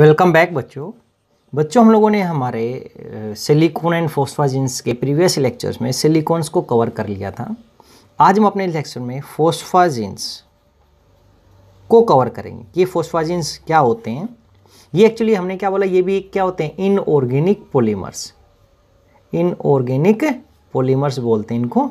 Welcome back बच्चों हम लोगों ने हमारे सिलिकॉन एंड फोस्फाजिन्स के प्रीवियस लेक्चर्स में सिलिकॉन्स को कवर कर लिया था। आज हम अपने लेक्चर में फोस्फाजिन्स को कवर करेंगे। ये फोस्फाजिन्स क्या होते हैं, ये एक्चुअली हमने क्या बोला, ये भी क्या होते हैं, इनऑर्गेनिक पॉलीमर्स। इनऑर्गेनिक पॉलीमर्स बोलते हैं इनको।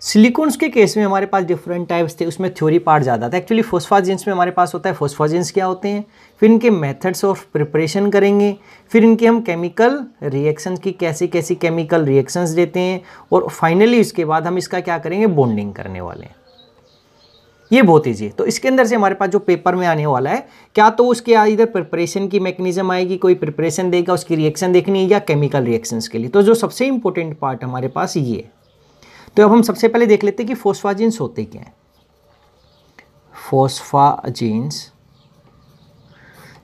सिलिकॉन्स के केस में हमारे पास डिफरेंट टाइप्स थे, उसमें थ्योरी पार्ट ज़्यादा था। एक्चुअली फोस्फाजिन्स में हमारे पास होता है फोस्फाजिन्स क्या होते हैं, फिर इनके मेथड्स ऑफ प्रिपरेशन करेंगे, फिर इनके हम केमिकल रिएक्शंस की कैसी कैसी केमिकल रिएक्शंस देते हैं, और फाइनली इसके बाद हम इसका क्या करेंगे, बॉन्डिंग करने वाले हैं। ये बहुत ईजी है। तो इसके अंदर से हमारे पास जो पेपर में आने वाला है, क्या तो उसके इधर प्रिपरेशन की मैकेनिज्म आएगी, कोई प्रिपरेशन देगा, उसकी रिएक्शन देखनी है, या केमिकल रिएक्शंस के लिए। तो जो सबसे इंपॉर्टेंट पार्ट हमारे पास ये है। तो अब हम सबसे पहले देख लेते हैं कि फोस्फाजिन्स होते क्या हैं। फोस्फाजिन्स,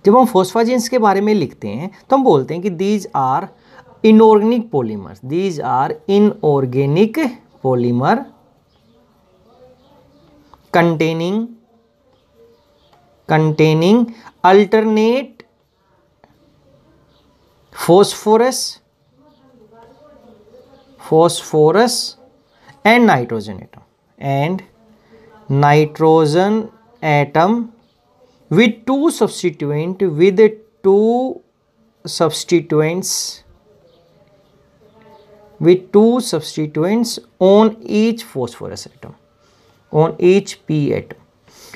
जब हम फोस्फाजिन्स के बारे में लिखते हैं तो हम बोलते हैं कि these are inorganic polymers. These are inorganic polymer containing alternate phosphorus and nitrogen atom with two substituents on each phosphorus atom, on each p atom।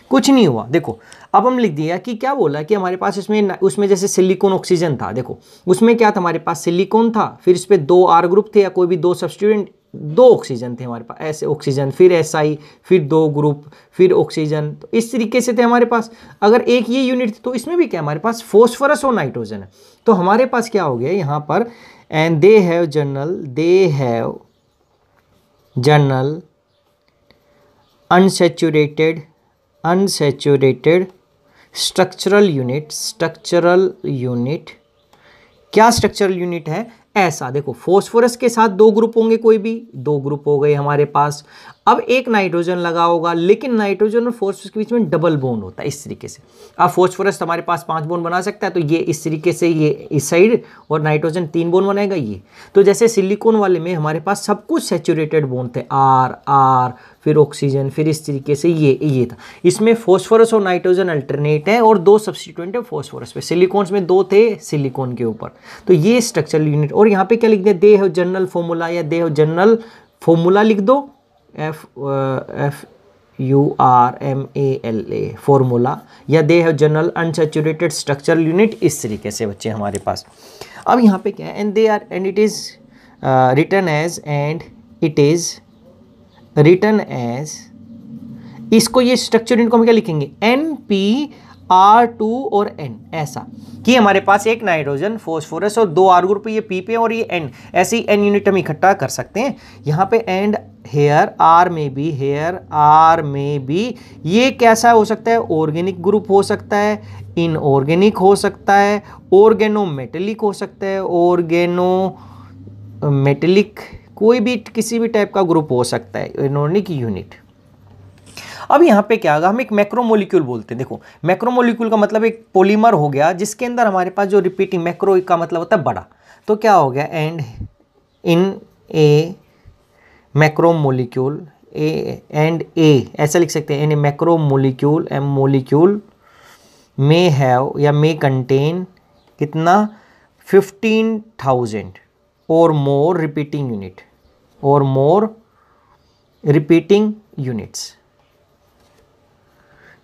कुछ नहीं हुआ। देखो अब हम लिख दिया कि क्या बोला कि हमारे पास उसमें जैसे सिलिकॉन ऑक्सीजन था। देखो उसमें क्या था, हमारे पास सिलिकॉन था, फिर इस पे दो आर ग्रुप थे या कोई भी दो सब्स्टिट्यूएंट, दो ऑक्सीजन थे हमारे पास, ऐसे ऑक्सीजन, फिर एसआई, फिर दो ग्रुप, फिर ऑक्सीजन। तो इस तरीके से थे हमारे पास। अगर एक ये यूनिट थी तो इसमें भी क्या हमारे पास फॉस्फोरस और नाइट्रोजन है। तो हमारे पास क्या हो गया यहाँ पर, and they have general unsaturated structural unit। क्या स्ट्रक्चरल यूनिट है, ऐसा देखो फोस्फोरस के साथ दो ग्रुप होंगे, कोई भी दो ग्रुप हो गए हमारे पास। अब एक नाइट्रोजन लगा होगा, लेकिन नाइट्रोजन और फोस्फोरस के बीच में डबल बॉन्ड होता है इस तरीके से। अब फोस्फोरस हमारे पास 5 बॉन्ड बना सकता है, तो ये इस तरीके से ये इस साइड, और नाइट्रोजन 3 बॉन्ड बनाएगा ये। तो जैसे सिलिकॉन वाले में हमारे पास सब कुछ सैचुरेटेड बॉन्ड थे, आर फिर ऑक्सीजन, फिर इस तरीके से ये था। इसमें फोस्फोरस और नाइट्रोजन अल्टरनेट है और दो सब्स्टिट्यूएंट है फोस्फोरस पे। सिलिकॉन्स में दो थे सिलिकॉन के ऊपर। तो ये स्ट्रक्चरल यूनिट। और यहाँ पे क्या लिख दिया, दे हैव जनरल फॉर्मूला, या दे हैव जनरल फॉर्मूला लिख दो, FURMALA फॉर्मूला, या they have general unsaturated structural unit. इस तरीके से बच्चे हमारे पास। अब यहाँ पे क्या है, and it is written as, इसको ये स्ट्रक्चर यूनिट को हम क्या लिखेंगे, NPR2 और N, ऐसा कि हमारे पास एक नाइट्रोजन, फोस्फोरस और दो आर ग्रुप, ये P पे और ये N, ऐसी N यूनिट हम इकट्ठा कर सकते हैं यहाँ पे। एंड हेयर आर में भी ये कैसा हो सकता है, ऑर्गेनिक ग्रुप हो सकता है, इनऑर्गेनिक हो सकता है, ऑर्गेनोमेटेलिक हो सकता है, ऑर्गेनोमेटेलिक कोई भी किसी भी टाइप का ग्रुप हो सकता है, इनऑर्गेनिक यूनिट। अब यहाँ पे क्या होगा, हम एक मैक्रोमोलिक्यूल बोलते हैं। देखो मैक्रोमोलिक्यूल का मतलब एक पॉलीमर हो गया जिसके अंदर हमारे पास जो रिपीटिंग, मैक्रो का मतलब होता है बड़ा। तो क्या हो गया, and in a macromolecule, and a ऐसा लिख सकते हैं, in a macromolecule, molecule may have या मे कंटेन कितना, 15,000 और मोर रिपीटिंग यूनिट्स।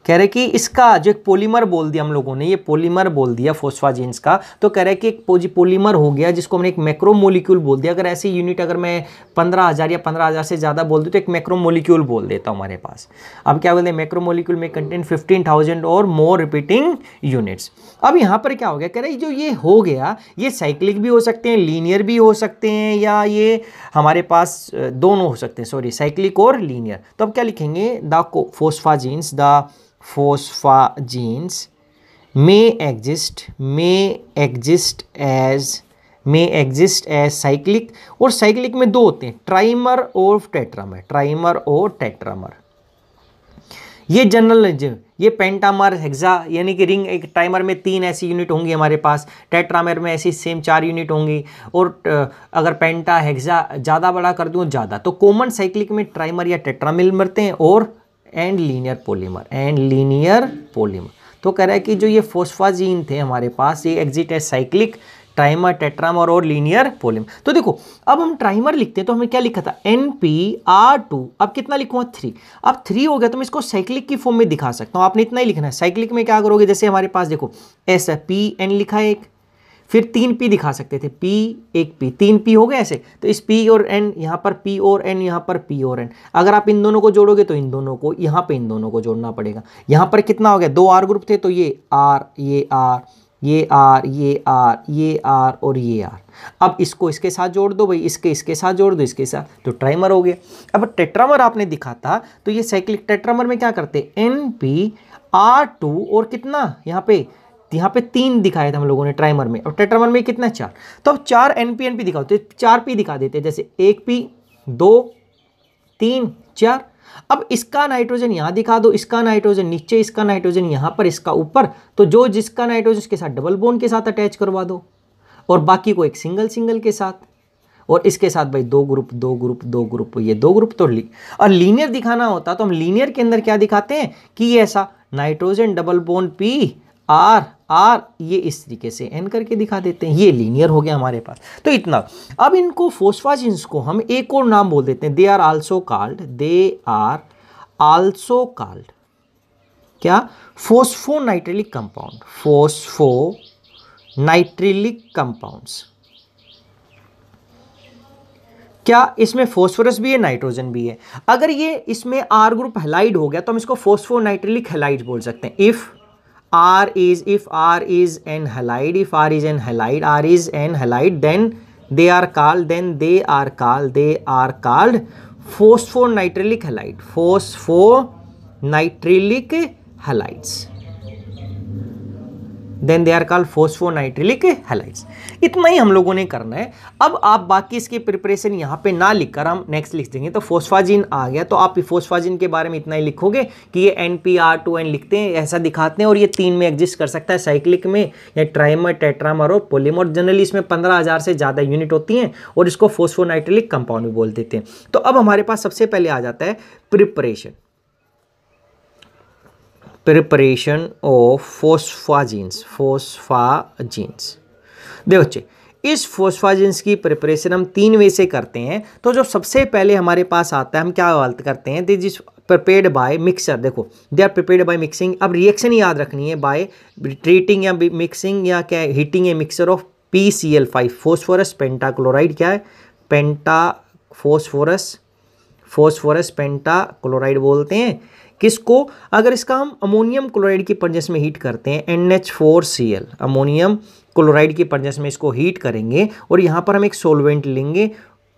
कह रहे कि इसका जो एक पॉलीमर बोल दिया हम लोगों ने, ये पॉलीमर बोल दिया फोस्फाजिन्स का। तो कह रहे कि एक पॉलीमर हो गया जिसको हमने एक मैक्रोमोलिक्यूल बोल दिया। अगर ऐसी यूनिट अगर मैं 15,000 या 15,000 से ज़्यादा बोल दूँ तो एक मैक्रोमोलिक्यूल बोल देता हूँ हमारे पास। अब क्या बोलते हैं, मैक्रोमोलिक्यूल में कंटेन 15,000 और मोर रिपीटिंग यूनिट्स। अब यहाँ पर क्या हो गया, कह रहे जो ये हो गया, ये साइक्लिक भी हो सकते हैं, लीनियर भी हो सकते हैं, या ये हमारे पास दोनों हो सकते हैं, सॉरी साइक्लिक और लीनियर। तो अब क्या लिखेंगे, the phosphazenes may exist as cyclic, और साइक्लिक में दो होते हैं, ट्राइमर और टेट्रामर। ये जनरल, ये पेंटामर हेक्सा यानी कि रिंग, एक ट्राइमर में 3 ऐसी यूनिट होंगी हमारे पास, टेट्रामर में ऐसी सेम 4 यूनिट होंगी, और अगर पेंटा हेक्सा ज़्यादा बड़ा कर दूँ ज़्यादा, तो कॉमन साइक्लिक में ट्राइमर या टेट्रामिल मिलते हैं, और एंड लीनियर पॉलीमर। तो कह रहा है कि जो ये फोस्फाजीन थे हमारे पास, ये एग्जिट है साइक्लिक, ट्राइमर, टेट्रामर और लीनियर पॉलीमर। तो देखो अब हम ट्राइमर लिखते हैं तो हमें क्या लिखा था, NPR2, अब कितना लिखूंगा 3, अब 3 हो गया तो मैं इसको साइक्लिक की फॉर्म में दिखा सकता हूँ। आपने इतना ही लिखना है। साइक्लिक में क्या करोगे, जैसे हमारे पास देखो S है, PN लिखा है एक, फिर 3P दिखा सकते थे, P एक P, 3P हो गए ऐसे, तो इस P और N यहाँ पर P और N, यहाँ पर P और N, अगर आप इन दोनों को जोड़ोगे तो इन दोनों को, यहाँ पे इन दोनों को जोड़ना पड़ेगा। यहाँ पर कितना हो गया, 2 R ग्रुप थे तो ये R, ये R, ये R, ये R, ये R और ये R। अब इसको इसके साथ जोड़ दो भाई, इसके साथ जोड़ दो, इसके साथ, तो ट्राइमर हो गया। अब टेट्रामर आपने दिखा था तो ये साइक्लिक टेट्रामर में क्या करते, NPR2 और कितना यहाँ पे 3 दिखाए थे हम लोगों ने ट्राइमर में, और टेट्रामर में कितना 4, तो अब 4 NP दिखाओ, तो 4P दिखा देते हैं, जैसे 1P 2 3 4। अब इसका नाइट्रोजन यहाँ दिखा दो, इसका नाइट्रोजन नीचे, इसका नाइट्रोजन यहाँ पर, इसका ऊपर, तो जो जिसका नाइट्रोजन उसके साथ डबल बॉन्ड के साथ अटैच करवा दो, और बाकी को एक सिंगल के साथ, और इसके साथ भाई 2 ग्रुप, ये 2 ग्रुप। तो और लीनियर दिखाना होता तो हम लीनियर के अंदर क्या दिखाते हैं कि ये ऐसा nitrogen double bond P R ये इस तरीके से N करके दिखा देते हैं, ये लीनियर हो गया हमारे पास। तो इतना। अब इनको फोस्फाजिन्स को हम एक और नाम बोल देते हैं, दे आर आल्सो कॉल्ड क्या, फोस्फोनाइट्रिलिक कंपाउंड्स। क्या इसमें फोस्फोरस भी है, नाइट्रोजन भी है। अगर ये इसमें R ग्रुप हैलाइड हो गया तो हम इसको फोस्फोनाइट्रिलिक हैलाइड बोल सकते हैं। If R is an halide, then they are called phosphonitrile halides. Then they are called phosphonitrilic halides. इतना ही हम लोगों ने करना है। अब आप बाकी इसकी प्रिपरेशन यहाँ पे ना लिखकर हम नेक्स्ट लिख देंगे। तो फोस्फाजिन आ गया तो आप फोस्फाजिन के बारे में इतना ही लिखोगे कि ये NPR2N लिखते हैं, ऐसा दिखाते हैं, और ये 3 में एग्जिस्ट कर सकता है, साइक्लिक में या ट्राइमर, टेट्रामर और पॉलीमर। जनरली इसमें 15,000 से ज़्यादा यूनिट होती हैं और इसको फोस्फोनाइट्रिलिक कंपाउंड भी बोल देते हैं। तो अब हमारे पास सबसे पहले आ जाता है प्रिपरेशन ऑफ फोस्फाजिन्स। देखो बच्चे, इस फोस्फाजिन्स की प्रिपरेशन हम 3 वे से करते हैं। तो जो सबसे पहले हमारे पास आता है, हम क्या करते हैं, this is prepared by mixer. देखो they are prepared by mixing. अब रिएक्शन याद रखनी है, बाय ट्रीटिंग या मिक्सिंग या क्या, heating a mixer of PCl5 phosphorus pentachloride. क्या है, फॉस्फोरस पेंटाक्लोराइड बोलते हैं किसको, अगर इसका हम अमोनियम क्लोराइड की प्रजेंस में हीट करते हैं, NH4Cl, अमोनियम क्लोराइड की प्रजेंस में इसको हीट करेंगे, और यहाँ पर हम एक सोलवेंट लेंगे,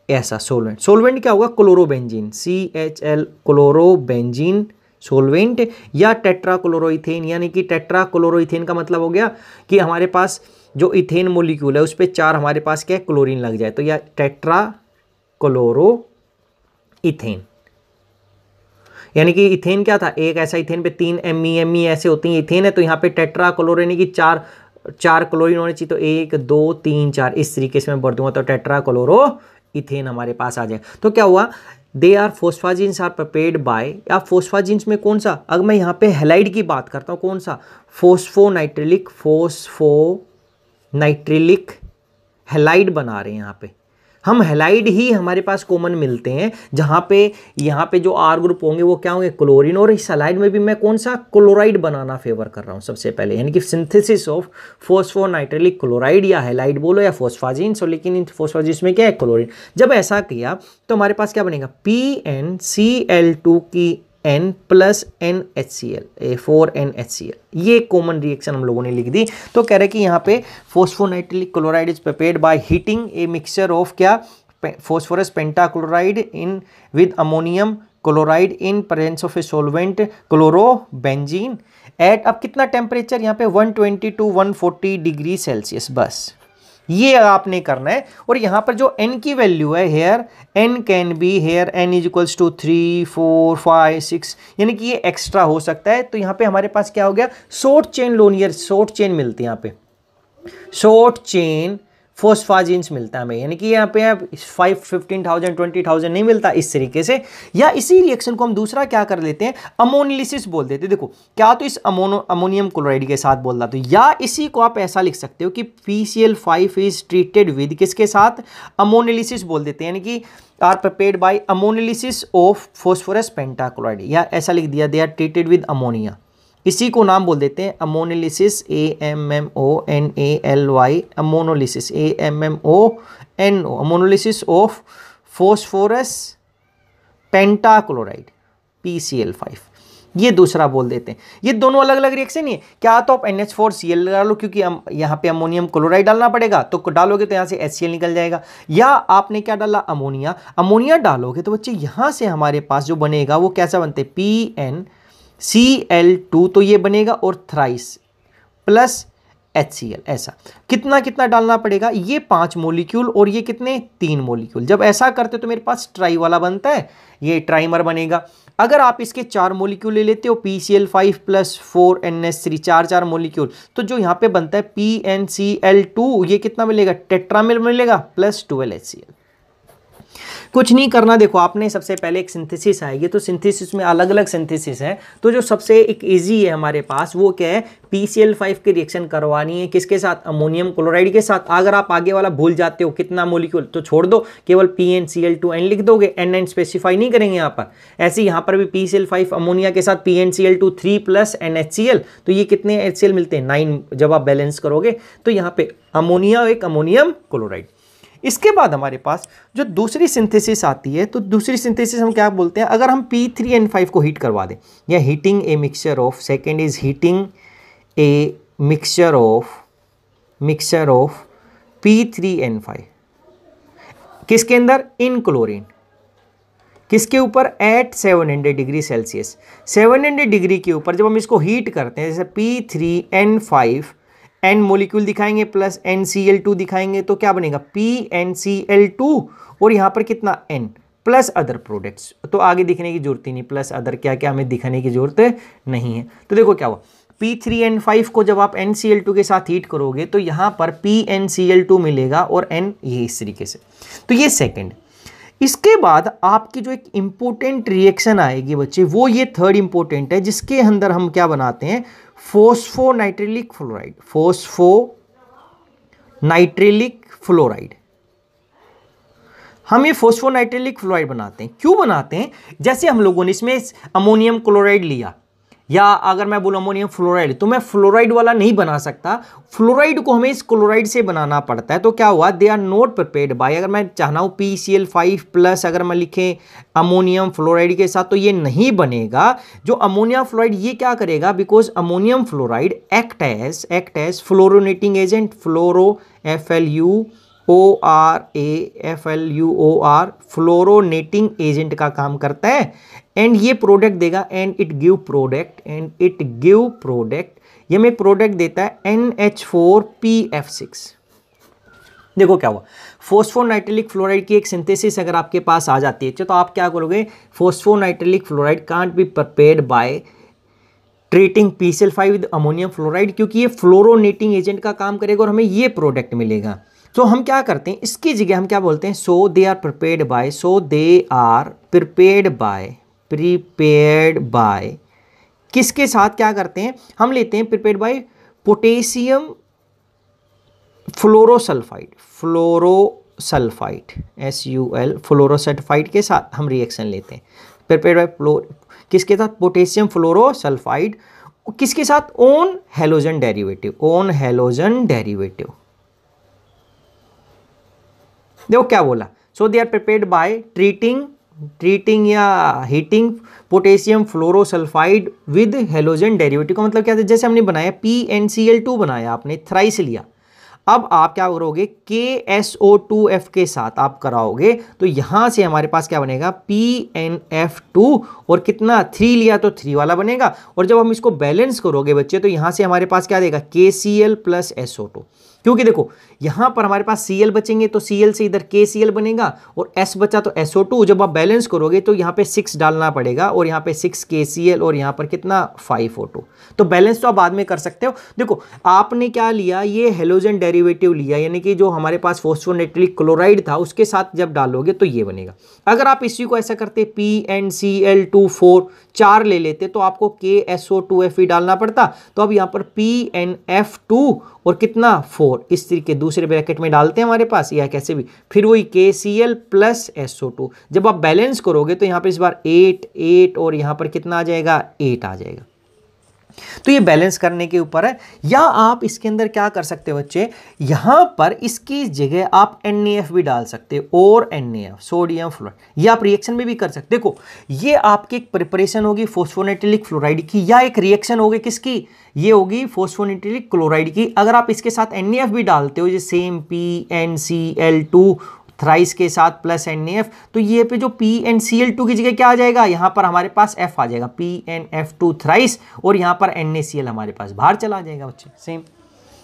ऐसा सोलवेंट क्या होगा, क्लोरोबेंजीन, CHL, क्लोरोबेंजीन सोलवेंट, या टेट्राक्लोरोइथेन। यानी कि टेट्राक्लोरोइथेन का मतलब हो गया कि हमारे पास जो इथेन मोलिक्यूल है उस पर 4 हमारे पास क्या है, क्लोरीन लग जाए, तो यह टेट्राक्लोरोइथेन। यानी कि इथेन क्या था, एक ऐसा इथेन पे 3 Me ऐसे होती हैं, इथेन है, तो यहाँ पे टेट्राक्लोरो यानी कि 4 क्लोरीन होने चाहिए, तो 1 2 3 4 इस तरीके से मैं बढ़ दूंगा, तो टेट्राक्लोरो इथेन हमारे पास आ जाए। तो क्या हुआ, they are phosphazenes are prepared by, या फोस्फाजिन्स में कौन सा, अगर मैं यहाँ पे हैलाइड की बात करता हूँ, कौन सा, फोस्फोनाइट्रिलिक हैलाइड बना रहे हैं। यहाँ पे हम हैलाइड ही हमारे पास कॉमन मिलते हैं, जहाँ पे यहाँ पे जो R ग्रुप होंगे वो क्या होंगे, क्लोरीन, और इस हैलाइड में भी मैं कौन सा, क्लोराइड बनाना फेवर कर रहा हूँ सबसे पहले, यानी कि सिंथेसिस ऑफ फोस्फोनाइट्रिलिक क्लोराइड, या हैलाइड बोलो या फोस्फाजिन्स, लेकिन इन फोस्फाजिन्स में क्या है, क्लोरीन। जब ऐसा किया तो हमारे पास क्या बनेगा, PnCl2 की N प्लस NHCl, 4NHCl, ये कॉमन रिएक्शन हम लोगों ने लिख दी। तो कह रहे कि यहाँ पे phosphonitrilic chloride is prepared by heating a mixture of क्या, phosphorus pentachloride in with ammonium chloride in presence of a solvent chlorobenzene at, अब कितना टेम्परेचर यहाँ पे 120 to 140 डिग्री सेल्सियस, बस ये आपने करना है। और यहां पर जो n की वैल्यू है here n can be here n is equals to 3 4 5 6, यानी कि ये एक्स्ट्रा हो सकता है। तो यहां पे हमारे पास क्या हो गया, शॉर्ट चेन लोनियर, शॉर्ट चेन मिलती है, यहां पे शॉर्ट चेन फोस्फाजीन्स मिलता है हमें, यानी कि यहाँ पे 15,000 20,000 नहीं मिलता इस तरीके से। या इसी रिएक्शन को हम दूसरा क्या कर लेते हैं, अमोनिलिसिस बोल देते हैं। देखो क्या तो इस अमोनियम क्लोराइड के साथ बोल रहा, तो या इसी को आप ऐसा लिख सकते हो कि PCl5 इज ट्रीटेड विद किसके साथ, अमोनिलिसिस बोल देते हैं, यानी कि are prepared by ammonolysis of phosphorus pentachloride, या ऐसा लिख दिया they are treated with ammonia. इसी को नाम बोल देते हैं ammonolysis, AMMONALY, ammonolysis AMMONO, ammonolysis of phosphorus pentachloride PCl5, ये दूसरा बोल देते हैं। ये दोनों अलग अलग रिएक्शन है। क्या तो आप NH4Cl लगा लो, क्योंकि यहाँ पे अमोनियम क्लोराइड डालना पड़ेगा, तो डालोगे तो यहाँ से HCl निकल जाएगा। या आपने क्या डाला, अमोनिया, अमोनिया डालोगे तो बच्चे यहाँ से हमारे पास जो बनेगा वो कैसा बनते हैं, PnCl2, तो ये बनेगा, और थ्राइस प्लस HCl, ऐसा कितना कितना डालना पड़ेगा, ये 5 मोलिक्यूल और ये कितने 3 मोलिक्यूल। जब ऐसा करते तो मेरे पास ट्राई वाला बनता है, ये ट्राइमर बनेगा। अगर आप इसके 4 मोलिक्यूल ले लेते हो, PCl5 प्लस 4NH3, 4 मोलिक्यूल, तो जो यहाँ पे बनता है PnCl2, ये कितना मिलेगा, टेट्रामेर मिलेगा प्लस 12 HCl। कुछ नहीं करना, देखो आपने सबसे पहले एक सिंथेसिस आएगी, तो सिंथेसिस में अलग अलग सिंथेसिस है, तो जो सबसे एक इजी है हमारे पास वो क्या है, PCl5 की रिएक्शन करवानी है किसके साथ, अमोनियम क्लोराइड के साथ। अगर आप आगे वाला भूल जाते हो कितना मोलिक्यूल, तो छोड़ दो, केवल PnCl2n लिख दोगे, N स्पेसिफाई नहीं करेंगे यहाँ पर। ऐसे यहाँ पर भी PCl5 अमोनिया के साथ PnCl2 3 प्लस NHCl, तो ये कितने HCl मिलते हैं, 9, जब आप बैलेंस करोगे तो यहाँ पे अमोनिया, एक अमोनियम क्लोराइड। इसके बाद हमारे पास जो दूसरी सिंथेसिस आती है, तो दूसरी सिंथेसिस हम क्या बोलते हैं, अगर हम P3N5 को हीट करवा दें, या heating a mixture of, second is heating a mixture of P3N5, किसके अंदर, इन क्लोरीन, किसके ऊपर, एट 700 डिग्री सेल्सियस, 700 डिग्री के ऊपर जब हम इसको हीट करते हैं, जैसे P3N5 N मोलिक्यूल दिखाएंगे प्लस NCl2 दिखाएंगे, तो क्या बनेगा, PnCl2, और यहाँ पर कितना N प्लस अदर प्रोडक्ट्स, तो आगे दिखने की जरूरत ही नहीं, प्लस अदर क्या क्या हमें दिखाने की जरूरत नहीं है। तो देखो क्या हुआ, P3N5 को जब आप NCl2 के साथ हीट करोगे तो यहाँ पर PnCl2 मिलेगा और N, ये इस तरीके से, तो ये सेकेंड। इसके बाद आपकी जो एक इंपॉर्टेंट रिएक्शन आएगी बच्चे, वो ये थर्ड इंपॉर्टेंट है, जिसके अंदर हम क्या बनाते हैं, फोस्फोनाइट्रिलिक फ्लोराइड, फोस्फोनाइट्रिलिक फ्लोराइड। हम ये फोस्फोनाइट्रिलिक फ्लोराइड बनाते हैं, क्यों बनाते हैं, जैसे हम लोगों ने इसमें अमोनियम क्लोराइड लिया, या अगर मैं बोलूं अमोनियम फ्लोराइड, तो मैं फ्लोराइड वाला नहीं बना सकता, फ्लोराइड को हमें इस क्लोराइड से बनाना पड़ता है। तो क्या हुआ, they are not prepared by, अगर मैं चाहना हूं PCl5 प्लस अगर मैं लिखें अमोनियम फ्लोराइड के साथ, तो ये नहीं बनेगा। जो अमोनियम फ्लोराइड ये क्या करेगा, because ammonium fluoride act as fluorinating agent, fluoro FLUOR fluorinating agent का काम करता है, एंड ये प्रोडक्ट देगा, एंड इट गिव प्रोडक्ट, ये में प्रोडक्ट देता है NH4PF6। देखो क्या हुआ, फोस्फोनाइट्रिलिक फ्लोराइड की एक सिंथेसिस अगर आपके पास आ जाती है, तो आप क्या करोगे, phosphonitrilic fluoride can't be prepared by treating PCl5 with ammonium fluoride, क्योंकि ये फ्लोरोनेटिंग एजेंट का काम करेगा और हमें ये प्रोडक्ट मिलेगा। तो हम क्या करते हैं, इसकी जगह हम क्या बोलते हैं, सो दे आर प्रिपेयर्ड बाय किसके साथ, क्या करते हैं, हम लेते हैं प्रिपेयर्ड बाय पोटेशियम फ्लोरोसल्फाइड SUL फ्लोरोसल्फाइड के साथ हम रिएक्शन लेते हैं, प्रिपेयर्ड बाय किसके साथ, पोटेशियम फ्लोरोसल्फाइड, किसके साथ, ऑन हैलोजन डेरिवेटिव। देखो क्या बोला, so they are prepared by treating या heating potassium fluorosulphide with halogen derivative. का मतलब क्या था, जैसे हमने बनाया PnCl2 बनाया, आपने थ्राइस लिया, अब आप क्या करोगे, KSO2F के साथ आप कराओगे, तो यहां से हमारे पास क्या बनेगा, PnF2, और कितना 3 लिया तो 3 वाला बनेगा, और जब हम इसको बैलेंस करोगे बच्चे, तो यहां से हमारे पास क्या देगा, KCl प्लस SO2, क्योंकि देखो यहां पर हमारे पास Cl बचेंगे तो Cl से इधर KCl बनेगा और S बचा तो SO2। जब आप बैलेंस करोगे तो यहां पे 6 डालना पड़ेगा और यहां पे 6 KCl और यहां पर कितना 5 O2। तो बैलेंस तो आप बाद में कर सकते हो। देखो आपने क्या लिया, ये हेलोजन डेरिवेटिव लिया, यानी कि जो हमारे पास फॉस्फोनेटिलिक क्लोराइड था उसके साथ जब डालोगे तो ये बनेगा। अगर आप इसी को ऐसा करते PnCl2 4 ले लेते तो आपको KSO2Fe डालना पड़ता। तो अब यहां पर PnF2 और कितना 4 इस तरीके दूसरे ब्रैकेट में डालते हैं हमारे पास, या कैसे भी, फिर वही KCl प्लस SO2। जब आप बैलेंस करोगे तो यहां पर इस बार 8 और यहां पर कितना आ जाएगा 8 आ जाएगा। तो ये बैलेंस करने के ऊपर है। या आप इसके अंदर क्या कर सकते हो बच्चे, यहां पर इसकी जगह आप NaF भी डाल सकते हो और NaF सोडियम फ्लोराइड, ये आप रिएक्शन में भी कर सकते हो। देखो ये आपकी एक प्रिपरेशन होगी फॉस्फोनेटिलिक फ्लोराइड की, या एक रिएक्शन होगी किसकी, ये होगी फॉस्फोनेटिलिक क्लोराइड की। अगर आप इसके साथ NaF भी डालते हो, ये सेम PnCl2 थ्राइस के साथ प्लस NaF, तो ये पे जो PnCl2 की जगह क्या आ जाएगा, यहां पर हमारे पास F आ जाएगा, PnF2 थ्राइस, और यहां पर NaCl हमारे पास बाहर चला जाएगा बच्चे सेम।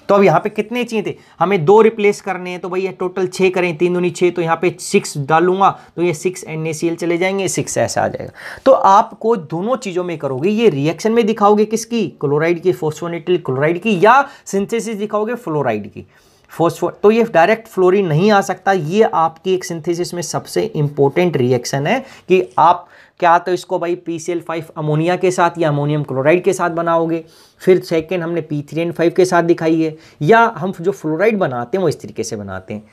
तो अब यहां पे कितने चाहिए थे, हमें 2 रिप्लेस करने हैं, तो भाई ये टोटल 6 करें, 3 दूनी 6, तो यहां पे 6 डालूंगा तो ये 6 NaCl चले जाएंगे, 6 ऐसा आ जाएगा। तो आपको दोनों चीजों में करोगे, ये रिएक्शन में दिखाओगे किसकी, क्लोराइड की, फॉस्फोनेटिलिक क्लोराइड की, या सिंथेसिस दिखाओगे फ्लोराइड की फॉस्फोर, तो ये डायरेक्ट फ्लोरीन नहीं आ सकता। ये आपकी एक सिंथेसिस में सबसे इंपॉर्टेंट रिएक्शन है कि आप क्या तो इसको भाई PCl5 अमोनिया के साथ या अमोनियम क्लोराइड के साथ बनाओगे, फिर सेकंड हमने P3N5 के साथ दिखाई है, या हम जो फ्लोराइड बनाते हैं वो इस तरीके से बनाते हैं।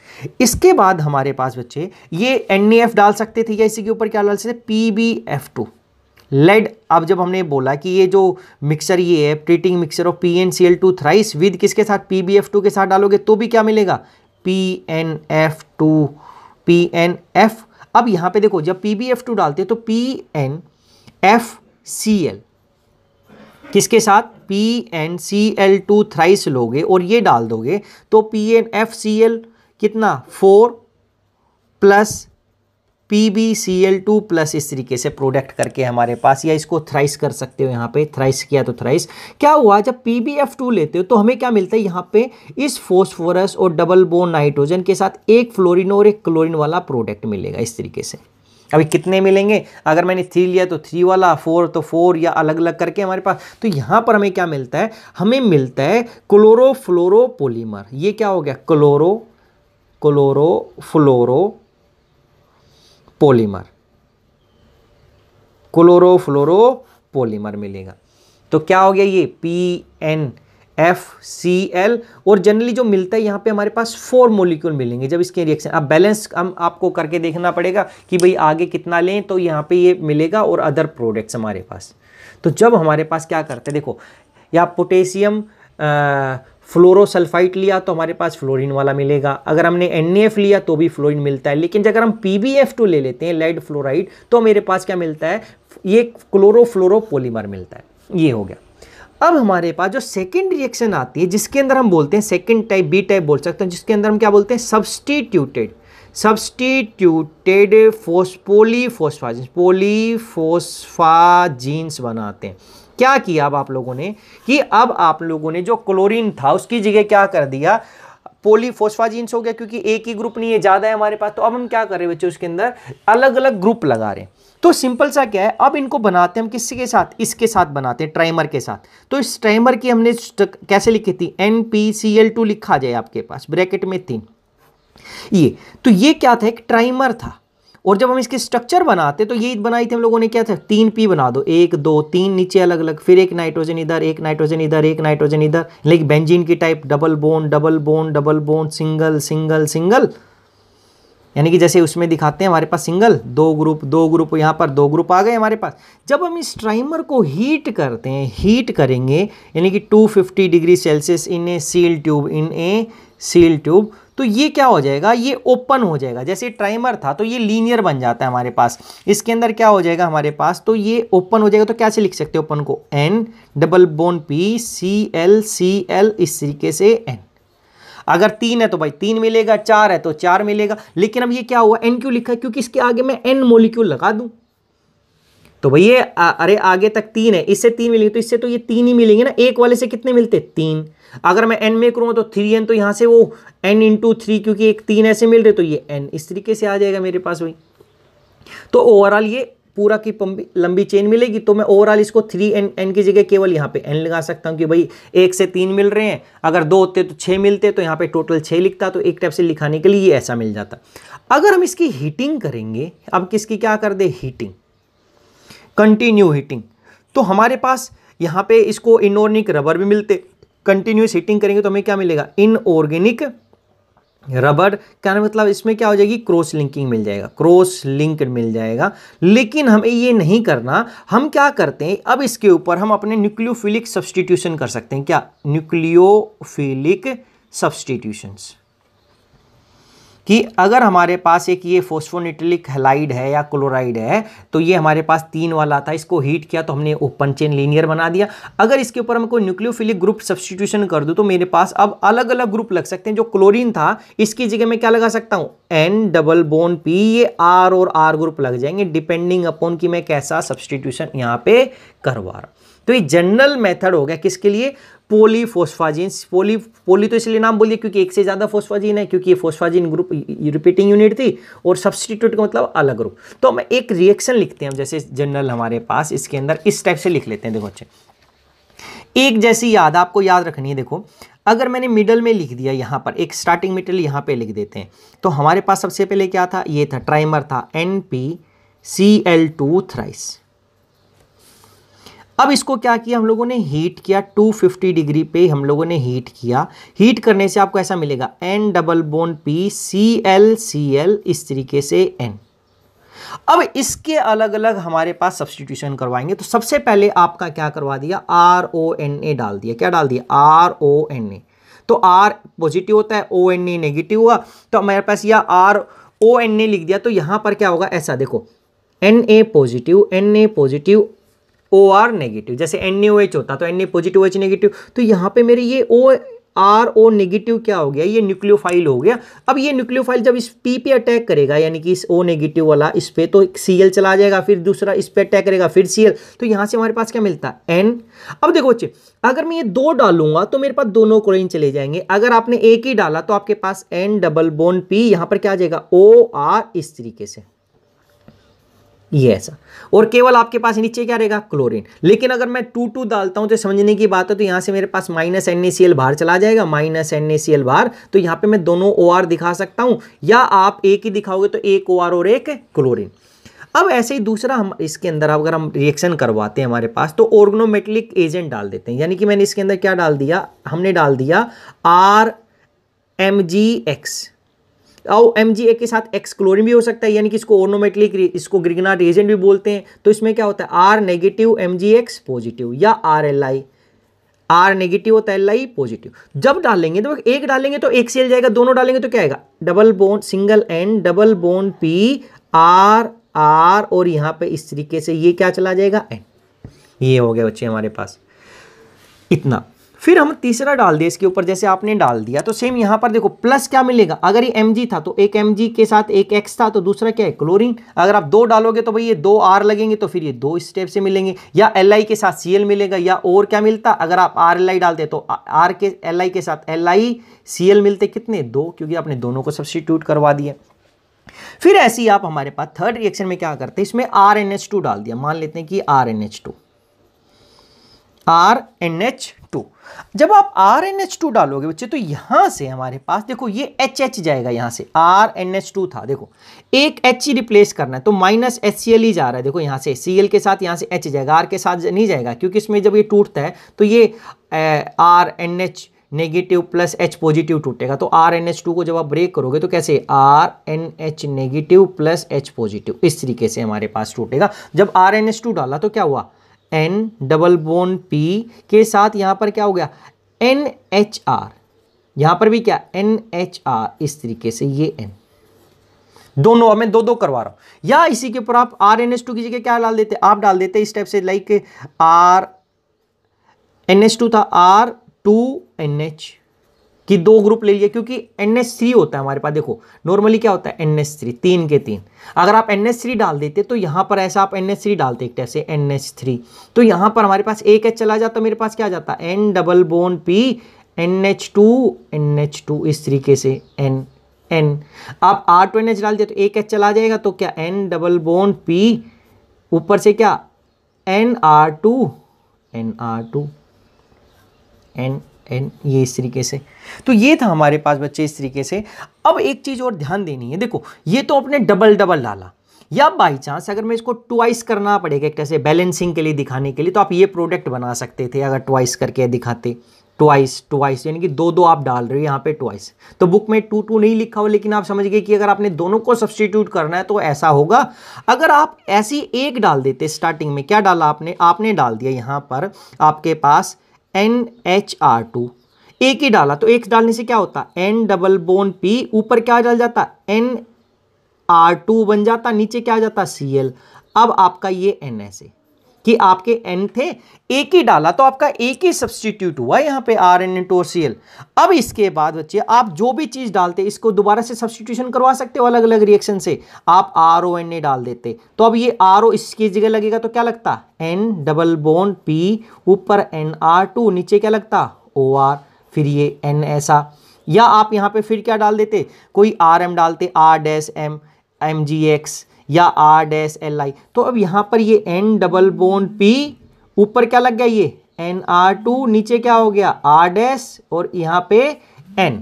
इसके बाद हमारे पास बच्चे ये NaF डाल सकते थे, या इसी के ऊपर क्या डाल सकते PbF2 लेड। अब जब हमने बोला कि ये जो मिक्सचर ये है treating mixture of PnCl2 thrice with किसके साथ PbF2 के साथ डालोगे तो भी क्या मिलेगा PnF2 PnF। अब यहां पे देखो जब PbF2 डालते तो PnFCl किसके साथ PnCl2 थ्राइस लोगे और ये डाल दोगे तो PnFCl कितना 4 प्लस PbCl2 प्लस, इस तरीके से प्रोडक्ट करके हमारे पास, या इसको थ्राइस कर सकते हो, यहाँ पे थ्राइस किया तो थ्राइस। क्या हुआ जब PbF2 लेते हो तो हमें क्या मिलता है, यहाँ पे इस फॉस्फोरस और डबल बोन नाइट्रोजन के साथ एक फ्लोरीन और एक क्लोरीन वाला प्रोडक्ट मिलेगा इस तरीके से। अभी कितने मिलेंगे, अगर मैंने 3 लिया तो 3 वाला, 4 तो 4, या अलग अलग करके हमारे पास। तो यहाँ पर हमें क्या मिलता है, हमें मिलता है क्लोरोफ्लोरोपोलीमर। ये क्या हो गया क्लोरोफ्लोरोपोलीमर मिलेगा। तो क्या हो गया ये PnFCl, और जनरली जो मिलता है यहाँ पे हमारे पास 4 मॉलिक्यूल मिलेंगे जब इसके रिएक्शन। अब बैलेंस हम आपको करके देखना पड़ेगा कि भाई आगे कितना लें, तो यहाँ पे ये मिलेगा और अदर प्रोडक्ट्स हमारे पास। तो जब हमारे पास क्या करते हैं, देखो या पोटेशियम फ्लोरोसल्फाइड लिया तो हमारे पास फ्लोरीन वाला मिलेगा, अगर हमने NaF लिया तो भी फ्लोरीन मिलता है। लेकिन अगर हम PbF2 ले लेते हैं लेड फ्लोराइड तो मेरे पास क्या मिलता है, ये क्लोरोफ्लोरोपोलीमर मिलता है। ये हो गया। अब हमारे पास जो सेकंड रिएक्शन आती है जिसके अंदर हम बोलते हैं सेकंड टाइप, बी टाइप बोल सकते हैं, जिसके अंदर हम क्या बोलते हैं सब्स्टिट्यूटेड पॉलीफॉस्फाजीन्स बनाते हैं। क्या किया अब आप लोगों ने कि अब आप लोगों ने जो क्लोरीन था उसकी जगह क्या कर दिया पॉलीफॉस्फाजीन्स हो गया, क्योंकि एक ही ग्रुप नहीं है, ज्यादा है हमारे पास। तो अब हम क्या कर रहे हैं बच्चों, उसके अंदर अलग अलग ग्रुप लगा रहे हैं। तो सिंपल सा क्या है, अब इनको बनाते हैं हम किसके साथ, इसके साथ बनाते हैं, ट्राइमर के साथ। तो इस ट्राइमर की हमने कैसे लिखी थी, NPCl2 लिखा जाए आपके पास ब्रैकेट में 3। तो ये क्या था, एक ट्राइमर था। और जब हम इसके स्ट्रक्चर बनाते तो ये बनाई थी हम लोगों ने, क्या था 3p बना दो, 1 2 3 नीचे अलग अलग, फिर एक नाइट्रोजन इधर, एक नाइट्रोजन इधर, एक नाइट्रोजन इधर, लाइक बेंजीन की type, double bond double bond double bond, single single single, यानी कि जैसे उसमें दिखाते हैं हमारे पास सिंगल, 2 ग्रुप, यहाँ पर 2 ग्रुप आ गए हमारे पास। जब हम इस ट्राइमर को हीट करते हैं, हीट करेंगे यानी कि 250 degree Celsius in A seal tube, तो ये क्या हो जाएगा, ये ओपन हो जाएगा। जैसे ट्राइमर था तो ये लीनियर बन जाता है हमारे पास, इसके अंदर क्या हो जाएगा हमारे पास, तो ये ओपन हो जाएगा। तो कैसे लिख सकते हैं ओपन को, N double bond P Cl इस तरीके से N। अगर 3 है तो भाई 3 मिलेगा, 4 है तो 4 मिलेगा। लेकिन अब ये क्या हुआ, N क्यों लिखा है, क्योंकि इसके आगे मैं N मॉलिक्यूल लगा दूं। तो भैया अरे आगे तक 3 है, इससे 3 मिलेंगे तो इससे तो ये 3 ही मिलेंगे ना, एक वाले से कितने मिलते 3। अगर मैं n में करूँ तो 3n, तो यहां से वो n इंटू 3, क्योंकि एक 3 ऐसे मिल रहे तो ये n इस तरीके से आ जाएगा मेरे पास भाई। तो ओवरऑल ये पूरा की लंबी चेन मिलेगी, तो मैं ओवरऑल इसको 3n की जगह केवल यहाँ पे n लगा सकता हूँ कि भाई 1 से 3 मिल रहे हैं, अगर 2 होते तो 6 मिलते, तो यहाँ पे टोटल 6 लिखता, तो एक टाइप से लिखाने के लिए ये ऐसा मिल जाता। अगर हम इसकी हीटिंग करेंगे, अब किसकी क्या कर दे हीटिंग, कंटिन्यू हीटिंग, तो हमारे पास यहाँ पे इसको इनऑर्गेनिक रबर भी मिलते, कंटिन्यूस हीटिंग करेंगे तो हमें क्या मिलेगा इनऑर्गेनिक रबर, क्या मतलब इसमें क्या हो जाएगी क्रॉस लिंकिंग मिल जाएगा, क्रॉस लिंक्ड मिल जाएगा। लेकिन हमें ये नहीं करना, हम क्या करते हैं अब इसके ऊपर हम अपने न्यूक्लियोफिलिक सब्स्टिट्यूशन कर सकते हैं। क्या न्यूक्लियोफिलिक सब्स्टिट्यूशंस, कि अगर हमारे पास एक ये फोस्फोनिट्रिक हैलाइड है या क्लोराइड है, तो ये हमारे पास 3 वाला था, इसको हीट किया तो हमने ओपन चेन लीनियर बना दिया। अगर इसके ऊपर हम कोई न्यूक्लियोफिलिक ग्रुप सब्स्टिट्यूशन कर दूं तो मेरे पास अब अलग अलग ग्रुप लग सकते हैं। जो क्लोरीन था इसकी जगह मैं क्या लगा सकता हूं N डबल बॉन्ड P, ये R और R ग्रुप लग जाएंगे डिपेंडिंग अपॉन कि मैं कैसा सब्स्टिट्यूशन यहां पे करवा रहा हूं। तो ये जनरल मेथड हो गया किसके लिए, पॉलीफॉस्फाजीन्स। पॉली तो इसलिए नाम बोलिए क्योंकि एक से ज्यादा फॉस्फाजीन है, क्योंकि ये फॉस्फाजीन ग्रुप रिपीटिंग यूनिट थी, और सब्स्टिट्यूट का मतलब अलग ग्रुप। तो हम एक रिएक्शन लिखते हैं जैसे जनरल हमारे पास इसके अंदर इस टाइप से लिख लेते हैं। देखो अच्छे एक जैसी याद आपको याद रखनी है। देखो अगर मैंने मिडल में लिख दिया, यहां पर एक स्टार्टिंग मेटेरियल यहां पे लिख देते हैं, तो हमारे पास सबसे पहले क्या था, ये था ट्राइमर था NpCl2 थ्राइस। अब इसको क्या किया हम लोगों ने, हीट किया 250 डिग्री पे हम लोगों ने हीट किया। हीट करने से आपको ऐसा मिलेगा N double bond P ClCl इस तरीके से N। अब इसके अलग अलग हमारे पास सब्स्टिट्यूशन करवाएंगे। तो सबसे पहले आपका क्या करवा दिया, RONA डाल दिया। क्या डाल दिया, RONA। तो R पॉजिटिव होता है, ONA नेगेटिव हुआ, तो हमारे पास यह RONA लिख दिया। तो यहां पर क्या होगा, ऐसा देखो Na पॉजिटिव OR नेगेटिव, जैसे NaOH होता तो Na पॉजिटिव OH नेगेटिव, तो यहाँ पे मेरे ये RO नेगेटिव क्या हो गया, ये न्यूक्लियोफाइल हो गया। अब ये न्यूक्लियोफाइल जब इस P पे अटैक करेगा, यानी कि इस O नेगेटिव वाला इस पे, तो Cl चला जाएगा, फिर दूसरा इस पे अटैक करेगा फिर Cl, तो यहाँ से हमारे पास क्या मिलता है N। अब देखो बच्चे अगर मैं ये 2 डालूंगा तो मेरे पास दोनों क्लोरीन चले जाएंगे, अगर आपने एक ही डाला तो आपके पास N डबल बॉन्ड P, यहाँ पर क्या आ जाएगा OR इस तरीके से, ये ऐसा, और केवल आपके पास नीचे क्या रहेगा क्लोरीन। लेकिन अगर मैं 2 डालता हूं तो समझने की बात है, तो यहां से मेरे पास माइनस NaCl बाहर चला जाएगा, माइनस NaCl बाहर, तो यहां पे मैं दोनों OR दिखा सकता हूं, या आप एक ही दिखाओगे तो एक OR और एक क्लोरीन। अब ऐसे ही दूसरा हम इसके अंदर अगर हम रिएक्शन करवाते हैं हमारे पास, तो ऑर्गेनोमेटेलिक एजेंट डाल देते हैं। यानी कि मैंने इसके अंदर क्या डाल दिया, हमने डाल दिया RMgX, और MgA के साथ X क्लोरीन भी हो सकता है, यानी कि इसको ऑर्गेनोमेटेलिक, इसको ग्रिग्नार्ड एजेंट भी बोलते हैं। तो इसमें क्या होता है R नेगेटिव MgX पॉजिटिव, या RLi, R नेगेटिव होता है Li पॉजिटिव। जब डालेंगे तो एक डालेंगे तो एक Cl जाएगा, दोनों डालेंगे तो क्या आएगा, double bond single N double bond P R R, और यहां पे इस तरीके से ये क्या चला जाएगा N। ये हो गया बच्चे हमारे पास इतना। फिर हम तीसरा डाल दिया इसके ऊपर, जैसे आपने डाल दिया, तो सेम यहां पर देखो प्लस क्या मिलेगा, अगर ये Mg था तो एक Mg के साथ एक X था, तो दूसरा क्या है क्लोरीन। अगर आप 2 डालोगे तो भाई ये 2 R लगेंगे, तो फिर ये 2 स्टेप से मिलेंगे, या Li के साथ Cl मिलेगा, या और क्या मिलता, अगर आप RLi डालते तो R के Li के साथ Li Cl मिलते, कितने 2, क्योंकि आपने दोनों को सब्स्टिट्यूट करवा दिया। फिर ऐसे ही आप हमारे पास थर्ड रिएक्शन में क्या करते हैं, इसमें RNH2 डाल दिया, मान लेते हैं कि RNH2। जब आप RNH2 डालोगे बच्चे, तो यहां से हमारे पास देखो ये HH जाएगा, यहां से RNH2 था, देखो एक H ही रिप्लेस करना है, तो माइनस HCl ही जा रहा है। देखो यहां से Cl के साथ यहां से H जाएगा, R के साथ नहीं जाएगा, क्योंकि इसमें जब ये टूटता है तो ये RNH negative plus H positive टूटेगा। तो RNH2 को जब आप ब्रेक करोगे तो कैसे RNH negative plus H positive, इस तरीके से हमारे पास टूटेगा। जब RNH2 डाला तो क्या हुआ, N डबल बॉन्ड P के साथ यहां पर क्या हो गया NHR, यहां पर भी क्या NHR, इस तरीके से ये N, दोनों मैं दो करवा रहा हूं। या इसी के ऊपर आप RNH2 की जगह क्या डाल देते, आप डाल देते इस टाइप से, लाइक RNH2 था R2NH, कि दो ग्रुप ले लिए, क्योंकि NH3 होता है हमारे पास। देखो नॉर्मली क्या होता है NH3 तीन के तीन, अगर आप NH3 डाल देते तो यहां पर ऐसा आप NH3 डालते एक टाइप से NH3, तो यहां पर हमारे पास एक H चला जाता, मेरे पास क्या आ जाता N double bond P NH2 इस तरीके से N आप R2NH डाल दिया तो एक H चला जाएगा, तो क्या N डबल बॉन्ड P ऊपर से क्या NR2 N ये इस तरीके से। तो ये था हमारे पास बच्चे इस तरीके से। अब एक चीज और ध्यान देनी है, देखो ये तो अपने डबल डबल डाला, या बाई चांस अगर मैं इसको ट्वाइस करना पड़ेगा एक तरह से बैलेंसिंग के लिए दिखाने के लिए, तो आप ये प्रोडक्ट बना सकते थे अगर ट्वाइस करके दिखाते। ट्वाइस यानी कि दो दो आप डाल रहे हो यहाँ पे ट्वाइस, तो बुक में 2 नहीं लिखा हो, लेकिन आप समझ गए कि अगर आपने दोनों को सब्सटीट्यूट करना है तो ऐसा होगा। अगर आप ऐसी एक डाल देते स्टार्टिंग में, क्या डाला आपने डाल दिया यहाँ पर आपके पास NHR2, एक ही डाला, तो एक डालने से क्या होता N डबल बॉन्ड P ऊपर क्या डाल जाता NR2 बन जाता, नीचे क्या आ जाता Cl। अब आपका ये N ऐसे कि आपके N थे, एक ही डाला तो आपका एक ही सब्सटीट्यूट हुआ यहाँ पे RN और Cl। अब इसके बाद बच्चे आप जो भी चीज डालते इसको दोबारा से सब्सटीट्यूशन करवा सकते हो अलग अलग रिएक्शन से। आप RONA डाल देते तो अब ये RO इसकी जगह लगेगा, तो क्या लगता N डबल बॉन्ड P ऊपर NR2 नीचे क्या लगता OR, फिर ये N ऐसा। या आप यहाँ पे फिर क्या डाल देते, कोई RM डालते R' MGX या R', तो अब यहां पर ये N डबल बॉन्ड P ऊपर क्या लग गया ये NR2, नीचे क्या हो गया R' और यहां पे N।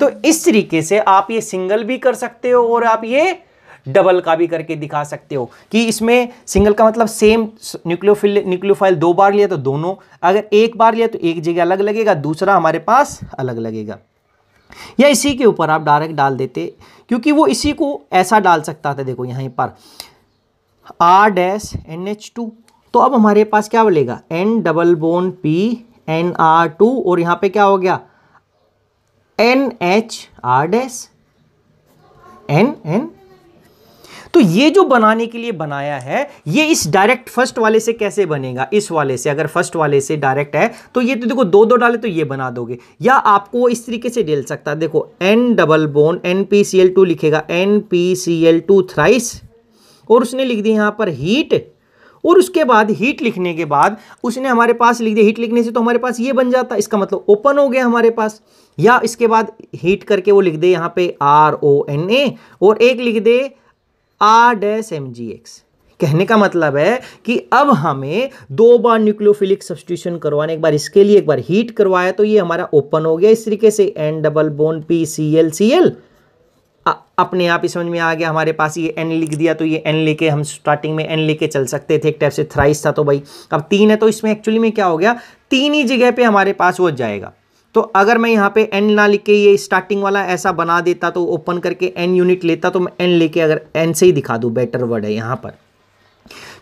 तो इस तरीके से आप ये सिंगल भी कर सकते हो और आप ये डबल का भी करके दिखा सकते हो, कि इसमें सिंगल का मतलब सेम न्यूक्लियोफाइल 2 बार लिया तो दोनों, अगर एक बार लिया तो एक जगह अलग लगेगा, दूसरा हमारे पास अलग लगेगा। या इसी के ऊपर आप डायरेक्ट डाल देते, क्योंकि वो इसी को ऐसा डाल सकता था। देखो यहीं पर R'NH2, तो अब हमारे पास क्या बोलेगा N double bond P NR2 और यहां पे क्या हो गया NHR' N। तो ये जो बनाने के लिए बनाया है, ये इस डायरेक्ट फर्स्ट वाले से कैसे बनेगा, इस वाले से अगर फर्स्ट वाले से डायरेक्ट है तो ये तो देखो दो दो डाले तो ये बना दोगे, या आपको इस तरीके से डेल सकता है। देखो N डबल बॉन्ड NPCl2 लिखेगा NPCl2 थ्राइस, और उसने लिख दिया यहां पर हीट, और उसके बाद हीट लिखने के बाद उसने हमारे पास लिख दिया, हीट लिखने से तो हमारे पास ये बन जाता, इसका मतलब ओपन हो गया हमारे पास। या इसके बाद हीट करके वो लिख दे यहाँ पे RONA और एक लिख दे R'-MGX। कहने का मतलब है कि अब हमें 2 बार न्यूक्लियोफिलिक सब्स्टिट्यूशन करवाने, एक बार इसके लिए एक बार हीट करवाया, तो ये हमारा ओपन हो गया इस तरीके से N double bond P Cl अपने आप ही समझ में आ गया। हमारे पास ये N लिख दिया, तो ये N लेके हम स्टार्टिंग में N लेके चल सकते थे, एक टाइप से थ्राइस था तो भाई अब 3 है, तो इसमें एक्चुअली में क्या हो गया 3 ही जगह पे हमारे पास वो जाएगा। तो अगर मैं यहाँ पे N ना लिख के ये स्टार्टिंग वाला ऐसा बना देता, तो ओपन करके N यूनिट लेता, तो मैं N लेके अगर N से ही दिखा दूं, बेटर वर्ड है यहाँ पर,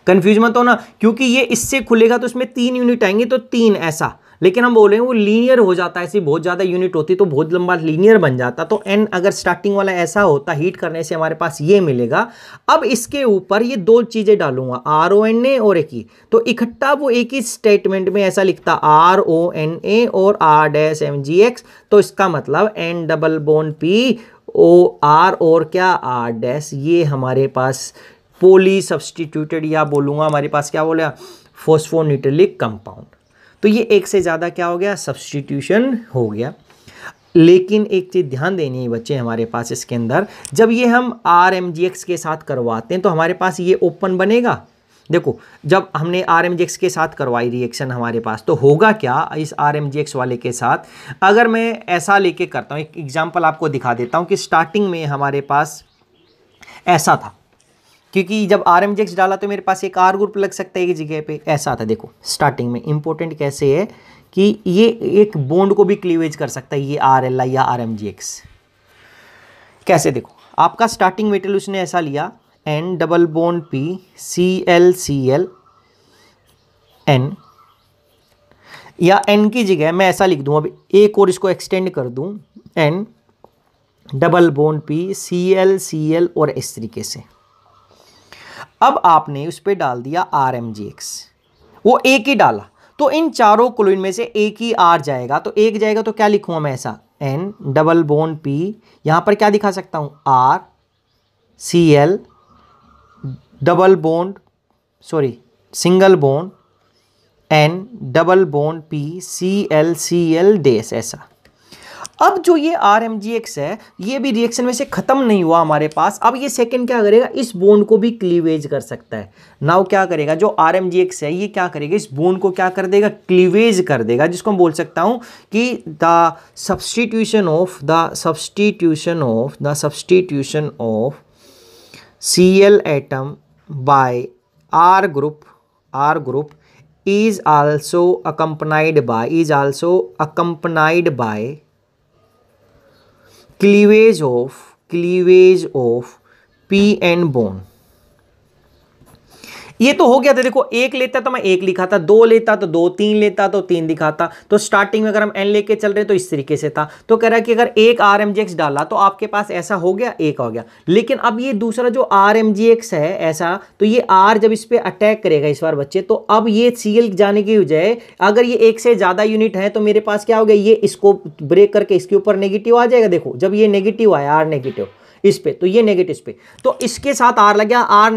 कंफ्यूज मत हो ना, क्योंकि ये इससे खुलेगा तो इसमें 3 यूनिट आएंगे, तो 3 ऐसा, लेकिन हम बोल रहे हैं वो लीनियर हो जाता है, ऐसी बहुत ज़्यादा यूनिट होती तो बहुत लंबा लीनियर बन जाता। तो N अगर स्टार्टिंग वाला ऐसा होता, हीट करने से हमारे पास ये मिलेगा। अब इसके ऊपर ये 2 चीज़ें डालूंगा RONA और एक ही, तो इकट्ठा वो एक ही स्टेटमेंट में ऐसा लिखता RONA और R'-MGX, तो इसका मतलब N double bond P OR और क्या R', ये हमारे पास पोली सब्सटीट्यूटेड, या बोलूँगा हमारे पास क्या बोला फॉस्फोनिट्रिलिक कंपाउंड। तो ये एक से ज़्यादा क्या हो गया सब्सटीट्यूशन हो गया। लेकिन एक चीज़ ध्यान देनी है बच्चे हमारे पास इसके अंदर, जब ये हम RMGX के साथ करवाते हैं तो हमारे पास ये ओपन बनेगा। देखो जब हमने RMGX के साथ करवाई रिएक्शन हमारे पास, तो होगा क्या इस RMGX वाले के साथ, अगर मैं ऐसा लेके करता हूँ, एक एग्जाम्पल आपको दिखा देता हूँ कि स्टार्टिंग में हमारे पास ऐसा था, क्योंकि जब RMGX डाला तो मेरे पास एक R ग्रुप लग सकता है एक जगह पे, ऐसा था। देखो स्टार्टिंग में इंपॉर्टेंट कैसे है कि ये एक बॉन्ड को भी क्लीवेज कर सकता है, ये RLI या RMGX कैसे। देखो आपका स्टार्टिंग मेटल उसने ऐसा लिया N double bond P ClCl N, या N की जगह मैं ऐसा लिख दूं, अब एक और इसको एक्सटेंड कर दूं N double bond P ClCl और इस तरीके से। अब आपने उस पर डाल दिया RMGX, वो एक ही डाला, तो इन चारों क्लोरीन में से एक ही R जाएगा, तो एक जाएगा तो क्या लिखूंगा मैं ऐसा N डबल बॉन्ड P, यहाँ पर क्या दिखा सकता हूँ R Cl double bond single bond N double bond P Cl dash, ऐसा। अब जो ये RMgX है ये भी रिएक्शन में से खत्म नहीं हुआ हमारे पास। अब ये सेकंड क्या करेगा, इस बॉन्ड को भी क्लीवेज कर सकता है। नाउ क्या करेगा, जो RMgX है ये क्या करेगा, इस बॉन्ड को क्या कर देगा, क्लीवेज कर देगा, जिसको मैं बोल सकता हूं कि the substitution of Cl atom by R group is also accompanied by cleavage of p-n bond। ये तो हो गया था। देखो एक लेता तो मैं एक लिखा था, दो लेता तो दो, तीन लेता तो तीन दिखाता। तो स्टार्टिंग में अगर हम n लेके चल रहे तो इस तरीके से था। तो कह रहा है कि अगर एक RMgX डाला तो आपके पास ऐसा हो गया, एक हो गया। लेकिन अब ये दूसरा जो RMgX है ऐसा, तो ये R जब इस पे अटैक करेगा इस बार बच्चे, तो अब ये Cl जाने की बजाय अगर ये एक से ज्यादा यूनिट है तो मेरे पास क्या हो गया, ये इसको ब्रेक करके इसके ऊपर नेगेटिव आ जाएगा। देखो जब ये नेगेटिव आया, R नेगेटिव इस पे, तो ये नेगेटिव इस पे, तो इसके साथ R लग गया, R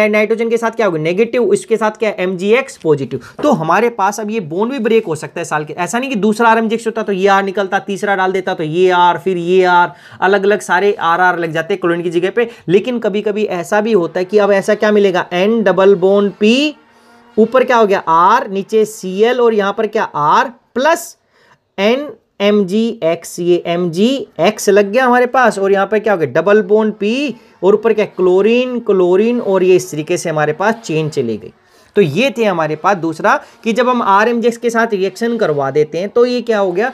नाइट्रोजन के साथ क्या होगा, नेगेटिव, इसके साथ क्या है, MgX पॉजिटिव। तो हमारे पास अब ये बॉन्ड भी ब्रेक हो सकता है साल के। ऐसा नहीं कि दूसरा RMgX होता तो ये R निकलता, तीसरा डाल देता तो ये R, फिर ये R, अलग अलग सारे R लग जाते क्लोरीन की जगह पे। लेकिन कभी कभी ऐसा भी होता है कि अब ऐसा क्या मिलेगा, N डबल बॉन्ड P, ऊपर क्या हो गया R, नीचे Cl, और यहां पर क्या R प्लस N MgX, ये MgX लग गया हमारे पास, और यहां पर क्या हो गया, डबल बॉन्ड P, और ऊपर क्या क्लोरीन, और ये इस तरीके से हमारे पास चेन चली गई। तो ये थे हमारे पास दूसरा कि जब हम RMgX के साथ रिएक्शन करवा देते हैं तो ये क्या हो गया,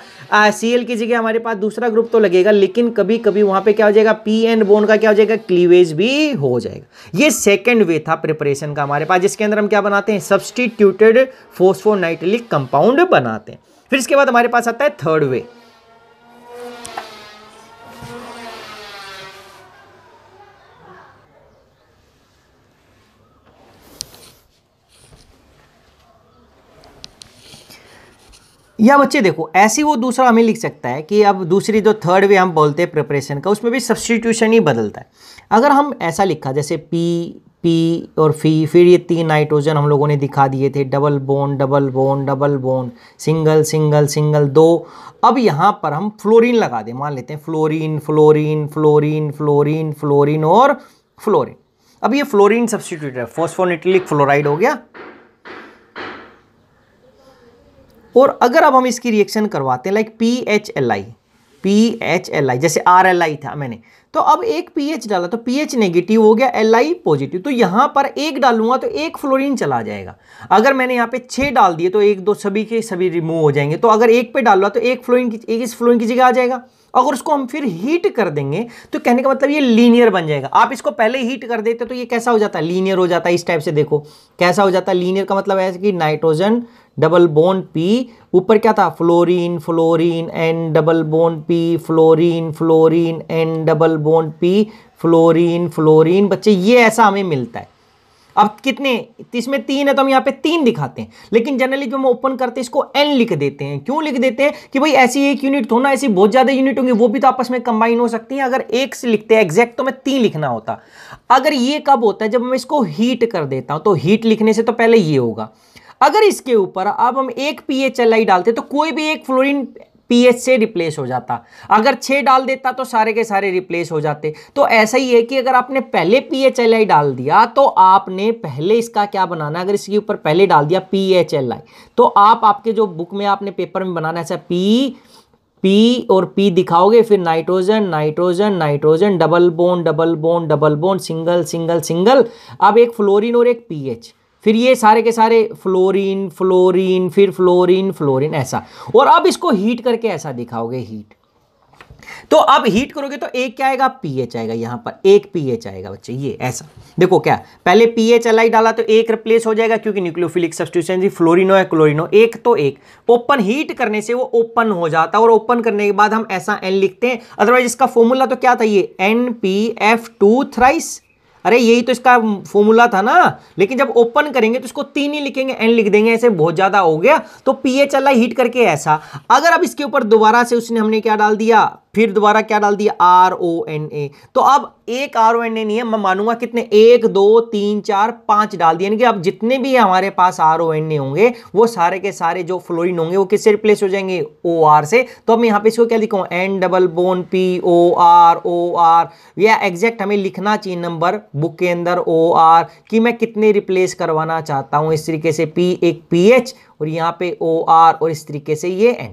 Cl की जगह हमारे पास दूसरा ग्रुप तो लगेगा, लेकिन कभी कभी वहां पे क्या हो जाएगा, p-n बॉन्ड का क्या हो जाएगा, क्लीवेज भी हो जाएगा। ये सेकंड वे था प्रिपरेशन का हमारे पास, जिसके अंदर हम क्या बनाते हैं, सब्स्टिट्यूटेड फॉस्फोनाइट्रिलिक कंपाउंड बनाते हैं। फिर इसके बाद हमारे पास आता है थर्ड वे। या बच्चे देखो ऐसी वो दूसरा हमें लिख सकता है कि अब दूसरी जो थर्ड वे हम बोलते हैं प्रिपरेशन का, उसमें भी सब्स्टिट्यूशन ही बदलता है। अगर हम ऐसा लिखा जैसे पी और फिर ये तीन नाइट्रोजन हम लोगों ने दिखा दिए थे, डबल बॉन्ड, सिंगल दो। अब यहाँ पर हम फ्लोरीन लगा दें, मान लेते हैं फ्लोरीन और फ्लोरीन। अब ये फ्लोरीन सब्स्टिट्यूट है, फॉस्फोनाइट्रिलिक फ्लोराइड हो गया। और अगर अब हम इसकी रिएक्शन करवाते हैं लाइक PHLI, जैसे RLI था मैंने, तो अब एक पीएच डाला तो पीएच नेगेटिव हो गया, Li पॉजिटिव, तो यहां पर एक डालूंगा तो एक फ्लोरीन चला जाएगा। अगर मैंने यहाँ पे 6 डाल दिए तो एक दो सभी के सभी रिमूव हो जाएंगे। तो अगर एक पे डालूंगा तो एक इस फ्लोरीन की जगह आ जाएगा। अगर उसको हम फिर हीट कर देंगे तो कहने का मतलब ये लीनियर बन जाएगा। आप इसको पहले हीट कर देते तो ये कैसा हो जाता है, लीनियर हो जाता है। इस टाइप से देखो कैसा हो जाता है, लीनियर का मतलब है कि नाइट्रोजन डबल बॉन्ड P, ऊपर क्या था, fluorine N double bond P, fluorine N double bond P, fluorine. बच्चे ये ऐसा हमें मिलता है। अब कितने, इसमें 3 है तो हम यहाँ पे 3 दिखाते हैं, लेकिन जनरली जो हम ओपन करते हैं इसको N लिख देते हैं। क्यों लिख देते हैं कि भाई ऐसी एक यूनिट हो ना, ऐसी बहुत ज्यादा यूनिट होंगी, वो भी तो आपस में कंबाइन हो सकती हैं। अगर एक से लिखते हैं एग्जैक्ट तो मैं 3 लिखना होता। अगर ये कब होता है, जब मैं इसको हीट कर देता हूं, तो हीट लिखने से तो पहले ये होगा। अगर इसके ऊपर अब हम एक PHLI डालते तो कोई भी एक फ्लोरीन पीएच से रिप्लेस हो जाता। अगर 6 डाल देता तो सारे के सारे रिप्लेस हो जाते। तो ऐसा ही है कि अगर आपने पहले PHLI डाल दिया तो आपने पहले इसका क्या बनाना, अगर इसके ऊपर पहले डाल दिया PHLI तो आपके जो बुक में आपने पेपर में बनाना ऐसा P और P दिखाओगे, फिर नाइट्रोजन, डबल बॉन्ड, सिंगल, अब एक फ्लोरीन और एक पीएच, फिर ये सारे के सारे फ्लोरीन, फिर फ्लोरीन ऐसा। और अब इसको हीट करके ऐसा दिखाओगे हीट, तो अब हीट करोगे तो एक क्या आएगा, पीएच आएगा। यहां पर एक पीएच आएगा बच्चे, ये ऐसा देखो क्या, पहले PHLI डाला तो एक रिप्लेस हो जाएगा क्योंकि न्यूक्लियोफिलिक सब्स्टिट्यूशन, फ्लोरिनो है क्लोरिनो, एक तो एक ओपन हीट करने से वो ओपन हो जाता है। और ओपन करने के बाद हम ऐसा N लिखते हैं। अदरवाइज इसका फॉर्मूला तो क्या था, ये NPF2 थ्राइस, अरे यही तो इसका फॉर्मूला था ना, लेकिन जब ओपन करेंगे तो इसको 3 ही लिखेंगे, N लिख देंगे, ऐसे बहुत ज्यादा हो गया। तो PHLI हीट करके ऐसा। अगर अब इसके ऊपर दोबारा से उसने हमने क्या डाल दिया, फिर दोबारा क्या डाल दिया, RONA। तो अब एक RONA नहीं है, मैं मानूंगा कितने, 1 2 3 4 5 डाल दिए, यानी कि अब जितने भी हमारे पास RONA होंगे वो सारे के सारे जो फ्लोरीन होंगे वो किससे रिप्लेस हो जाएंगे, OR से। तो अब मैं यहाँ पे इसको क्या लिखूँ, N डबल बोन POR, या एग्जैक्ट हमें लिखना चाहिए नंबर बुक के अंदर OR कि मैं कितने रिप्लेस करवाना चाहता हूं। इस तरीके से P एक PH और यहाँ पे OR और इस तरीके से ये N,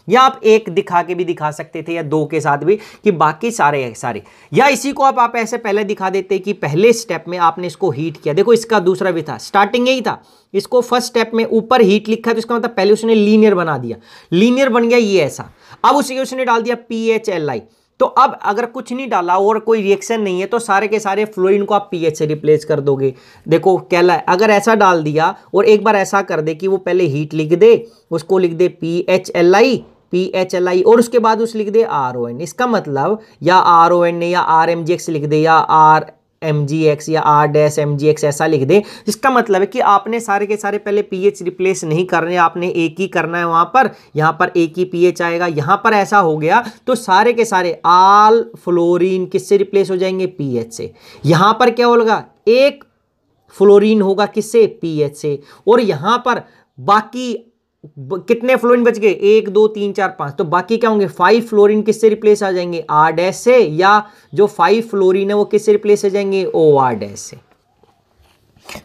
या आप एक दिखा के भी दिखा सकते थे या 2 के साथ भी कि बाकी सारे सारे, या इसी को आप ऐसे पहले दिखा देते कि पहले स्टेप में आपने इसको हीट किया। देखो इसका दूसरा भी था, स्टार्टिंग यही था, इसको फर्स्ट स्टेप में ऊपर हीट लिखा तो इसका मतलब पहले उसने लीनियर बना दिया, लीनियर बन गया ये ऐसा। अब उसने डाल दिया PHLI। तो अब अगर कुछ नहीं डाला और कोई रिएक्शन नहीं है तो सारे के सारे फ्लोरीन को आप PH से रिप्लेस कर दोगे। देखो क्या है, अगर ऐसा डाल दिया और एक बार ऐसा कर दे कि वो पहले हीट लिख दे, उसको लिख दे PHLI और उसके बाद उस लिख दे RON, इसका मतलब या RON या RMGX लिख दे या RMGX या R-MGX ऐसा लिख दे। इसका मतलब है कि आपने सारे के सारे पहले PH रिप्लेस नहीं करने, आपने एक ही करना है वहां पर, यहां पर एक ही PH आएगा। यहां पर ऐसा हो गया तो सारे के सारे आल फ्लोरीन किससे रिप्लेस हो जाएंगे, PH से। यहां पर क्या होगा, एक फ्लोरीन होगा किससे, PH से। और यहां पर बाकी कितने फ्लोरीन बच गए, 1 2 3 4 5, तो बाकी क्या होंगे, 5 फ्लोरीन किससे रिप्लेस आ जाएंगे, R- से, या जो 5 फ्लोरीन है वो किससे रिप्लेस हो जाएंगे, OR- से।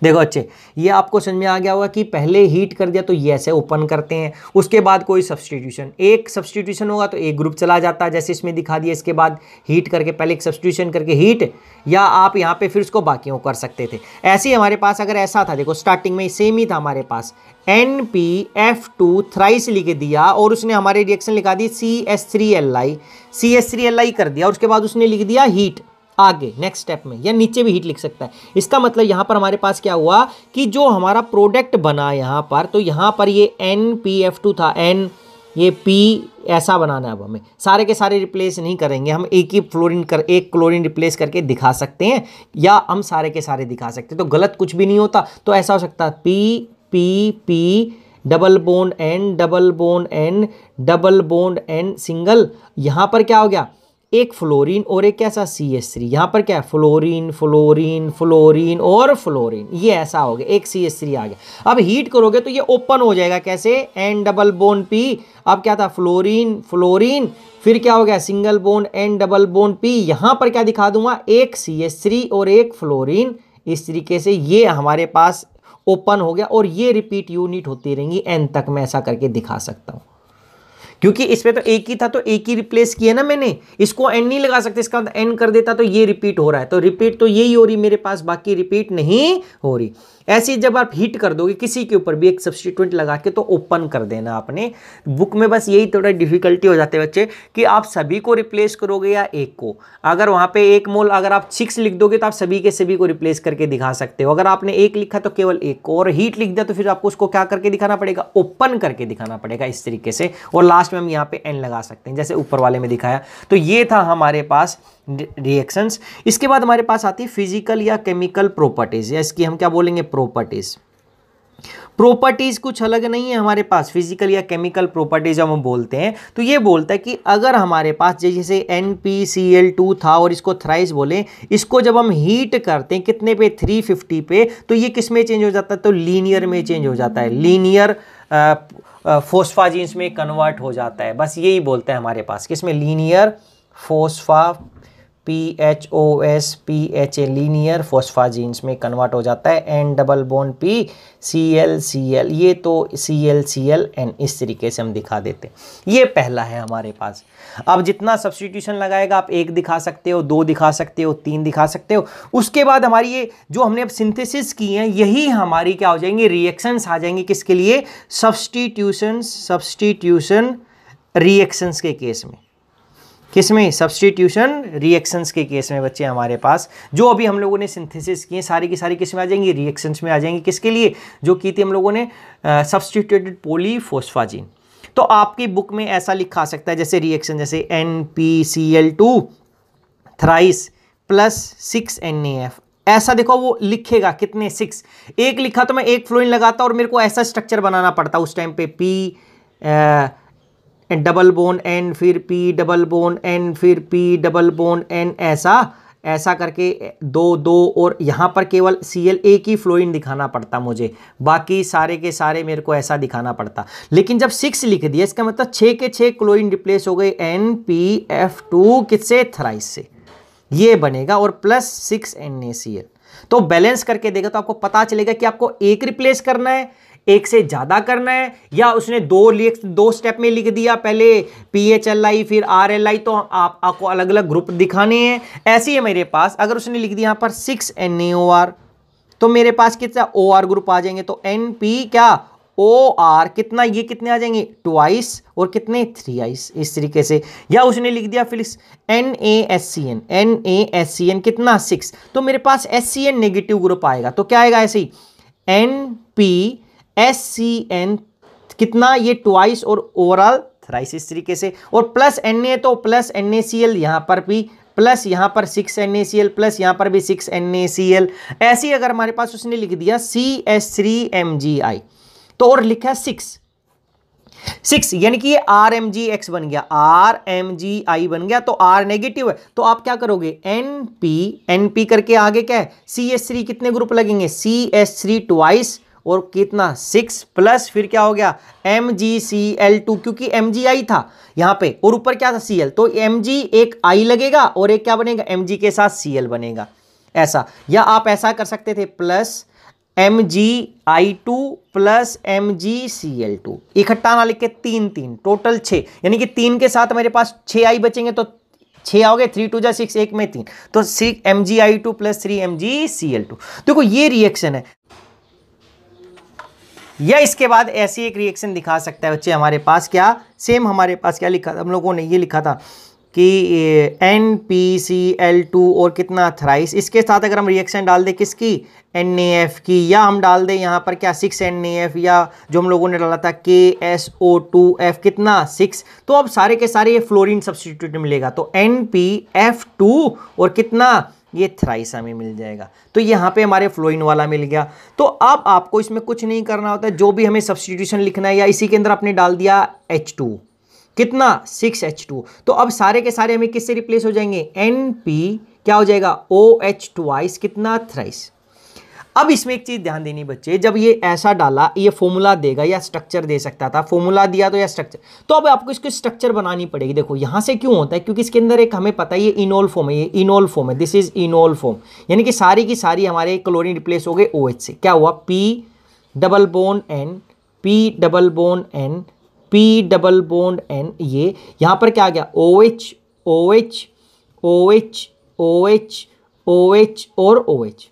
देखो अच्छे, ये आपको समझ में आ गया होगा कि पहले हीट कर दिया तो ये ऐसे ओपन करते हैं, उसके बाद कोई सब्स्टिट्यूशन, एक सब्स्टिट्यूशन होगा तो एक ग्रुप चला जाता है जैसे इसमें दिखा दिया। इसके बाद हीट करके पहले एक सब्स्टिट्यूशन करके हीट, या आप यहाँ पे फिर उसको बाकियों कर सकते थे। ऐसे ही हमारे पास अगर ऐसा था, देखो स्टार्टिंग में सेम ही था हमारे पास, NPF2 थ्राइस लिख दिया और उसने हमारे रिएक्शन लिखा दी CH3Li कर दिया और उसके बाद उसने लिख दिया हीट आगे नेक्स्ट स्टेप में, या नीचे भी हीट लिख सकता है। इसका मतलब यहां पर हमारे पास क्या हुआ कि जो हमारा प्रोडक्ट बना यहां पर, तो यहां पर ये NPF2 था, N ये P ऐसा बनाना है। अब हमें सारे के सारे रिप्लेस नहीं करेंगे, हम एक ही एक क्लोरीन रिप्लेस करके दिखा सकते हैं, या हम सारे के सारे दिखा सकते हैं, तो गलत कुछ भी नहीं होता। तो ऐसा हो सकता है P double bond N double bond N double bond N single, यहां पर क्या हो गया, एक फ्लोरीन और एक कैसा CH3, यहां पर क्या है, फ्लोरीन फ्लोरीन फ्लोरीन और फ्लोरीन, ये ऐसा हो गया, एक CH3 आ गया। अब हीट करोगे तो ये ओपन हो जाएगा, कैसे, N डबल बॉन्ड P, अब क्या था, फ्लोरीन फ्लोरीन, फिर क्या हो गया, single bond N double bond P, यहां पर क्या दिखा दूंगा, एक CH3 और एक फ्लोरीन। इस तरीके से ये हमारे पास ओपन हो गया और ये रिपीट यूनिट होती रहेंगी N तक, मैं ऐसा करके दिखा सकता हूं। क्योंकि इसमें तो एक ही था तो एक ही रिप्लेस किया ना मैंने, इसको N नहीं लगा सकते, इसका मतलब N कर देता तो ये रिपीट हो रहा है, तो रिपीट तो यही हो रही मेरे पास, बाकी रिपीट नहीं हो रही। ऐसे जब आप हीट कर दोगे किसी के ऊपर भी एक सब्स्टिट्यूएंट लगा के तो ओपन कर देना आपने। बुक में बस यही थोड़ा डिफिकल्टी हो जाते हैं बच्चे कि आप सभी को रिप्लेस करोगे या एक को। अगर वहां पे 1 मोल अगर आप 6 लिख दोगे तो आप सभी के सभी को रिप्लेस करके दिखा सकते हो। अगर आपने 1 लिखा तो केवल 1 को, और हीट लिख दिया तो फिर आपको उसको क्या करके दिखाना पड़ेगा, ओपन करके दिखाना पड़ेगा इस तरीके से। और लास्ट में हम यहाँ पे N लगा सकते हैं जैसे ऊपर वाले में दिखाया। तो ये था हमारे पास रिएक्शंस। इसके बाद हमारे पास आती है फिजिकल या केमिकल प्रॉपर्टीज, या इसकी हम क्या बोलेंगे, प्रॉपर्टीज। प्रॉपर्टीज कुछ अलग नहीं है हमारे पास, फिजिकल या केमिकल प्रॉपर्टीज हम बोलते हैं तो ये बोलता है कि अगर हमारे पास जैसे NPCl2 था और इसको थ्राइस बोले, इसको जब हम हीट करते हैं कितने पे, 350 पे, तो ये किस में चेंज हो जाता है, तो लीनियर में चेंज हो जाता है, लीनियर फोस्फाजीन्स में कन्वर्ट हो जाता है। बस यही बोलते हैं हमारे पास, किसमें, लीनियर फोस्फा PHOS PHA लीनियर फोस्फाजीन्स में कन्वर्ट हो जाता है। N double bond P ClCl, ये तो ClClN, इस तरीके से हम दिखा देते हैं। ये पहला है हमारे पास। अब जितना सब्स्टिट्यूशन लगाएगा आप 1 दिखा सकते हो, 2 दिखा सकते हो, 3 दिखा सकते हो। उसके बाद हमारी ये जो हमने अब सिंथेसिस की है, यही हमारी क्या हो जाएंगे, रिएक्शंस आ जाएंगे। किसके लिए, सब्स्टिट्यूशन रिएक्शंस के केस में। किसमें, सब्स्टिट्यूशन रिएक्शंस के केस में बच्चे हमारे पास जो अभी हम लोगों ने सिंथेसिस किए सारी की सारी किस में आ जाएंगी, रिएक्शंस में आ जाएंगी। किसके लिए, जो की थी हम लोगों ने सब्स्टिट्यूटेड पॉलीफॉस्फाजीन। तो आपकी बुक में ऐसा लिखा आ सकता है जैसे रिएक्शन, जैसे NPCl2 थ्राइस प्लस 6NaF ऐसा देखो वो लिखेगा कितने 6, एक लिखा तो मैं एक फ्लोरीन लगाता और मेरे को ऐसा स्ट्रक्चर बनाना पड़ता उस टाइम पे, पी डबल बॉन्ड एन, फिर पी डबल बॉन्ड एन, फिर पी डबल बॉन्ड एन, ऐसा करके 2 और यहाँ पर केवल Cl एक ही फ्लोरीन दिखाना पड़ता मुझे, बाकी सारे के सारे मेरे को ऐसा दिखाना पड़ता। लेकिन जब 6 लिख दिया इसका मतलब 6 के 6 क्लोरीन रिप्लेस हो गए NPF2 किससे, थ्राइस से, ये बनेगा, और प्लस 6 NaCl। तो बैलेंस करके देगा तो आपको पता चलेगा कि आपको एक रिप्लेस करना है, एक से ज्यादा करना है, या उसने दो स्टेप में लिख दिया, पहले PHLI फिर RLI, तो आपको अलग अलग ग्रुप दिखाने हैं। ऐसे ही है मेरे पास, अगर उसने लिख दिया यहां पर 6 NaOR, तो मेरे पास कितना OR ग्रुप आ जाएंगे, तो NP क्या OR कितना, ये कितने आ जाएंगे ट्वाइस, और कितने 3 इस तरीके से। या उसने लिख दिया फिर NaSCN कितना 6, तो मेरे पास SCN नेगेटिव ग्रुप आएगा, तो क्या आएगा ऐसे ही NPSCN कितना, ये ट्वाइस और ओवरऑल थ्राइस इस तरीके से, और प्लस Na तो प्लस NaCl, यहां पर भी प्लस, यहां पर 6 NaCl प्लस, यहां पर भी 6 NaCl। ऐसे ही अगर हमारे पास उसने लिख दिया CH3MgI, तो और लिखा 6 यानी कि ये RMgX बन गया, RMgI बन गया, तो R नेगेटिव है, तो आप क्या करोगे NP करके आगे क्या है CH3, कितने ग्रुप लगेंगे CH3 ट्वाइस, और कितना 6 प्लस, फिर क्या हो गया MgCl2, क्योंकि MgI था यहां पे और ऊपर क्या था Cl, तो Mg एक I लगेगा और एक क्या बनेगा Mg के साथ Cl बनेगा ऐसा। या आप ऐसा कर सकते थे प्लस MgI2 प्लस MgCl2, इकट्ठा ना लिख के 3 टोटल 6, यानी कि 3 के साथ मेरे पास 6 I बचेंगे, तो 6 आओगे, 3 2 जा 6, एक में 3, तो 6 MgI2 प्लस 3 MgCl2। देखो ये रिएक्शन है, या इसके बाद ऐसी एक रिएक्शन दिखा सकता है बच्चे हमारे पास, क्या सेम हमारे पास क्या लिखा था, हम लोगों ने ये लिखा था कि NPCl2 और कितना थ्राइस, इसके साथ अगर हम रिएक्शन डाल दें किसकी NaF की, या हम डाल दें यहाँ पर क्या 6 NaF, या जो हम लोगों ने डाला था KSO2F कितना 6, तो अब सारे के सारे ये फ्लोरीन सब्स्टिट्यूट मिलेगा, तो NPF2 और कितना ये थ्राइस हमें मिल जाएगा। तो यहाँ पे हमारे फ्लोरीन वाला मिल गया। तो अब आपको इसमें कुछ नहीं करना होता है, जो भी हमें सब्स्टिट्यूशन लिखना है, या इसी के अंदर आपने डाल दिया H2 कितना 6H2, तो अब सारे के सारे हमें किससे रिप्लेस हो जाएंगे NP क्या हो जाएगा OH ट्वाइस कितना थ्राइस। अब इसमें एक चीज ध्यान देनी बच्चे, जब ये ऐसा डाला ये फॉर्मूला देगा या स्ट्रक्चर दे सकता था, फॉर्मूला दिया तो या स्ट्रक्चर, तो अब आपको इसकी स्ट्रक्चर बनानी पड़ेगी। देखो यहां से क्यों होता है, क्योंकि इसके अंदर एक हमें पता है ये इनोल फॉर्म है, ये इनोल फॉर्म है, दिस इज इनोल फॉर्म, यानी कि सारी की सारी हमारे क्लोरीन रिप्लेस हो गए OH से। क्या हुआ P double bond N, P double bond N, P double bond N, ये यहां पर क्या आ गया OH OH OH OH OH और OH।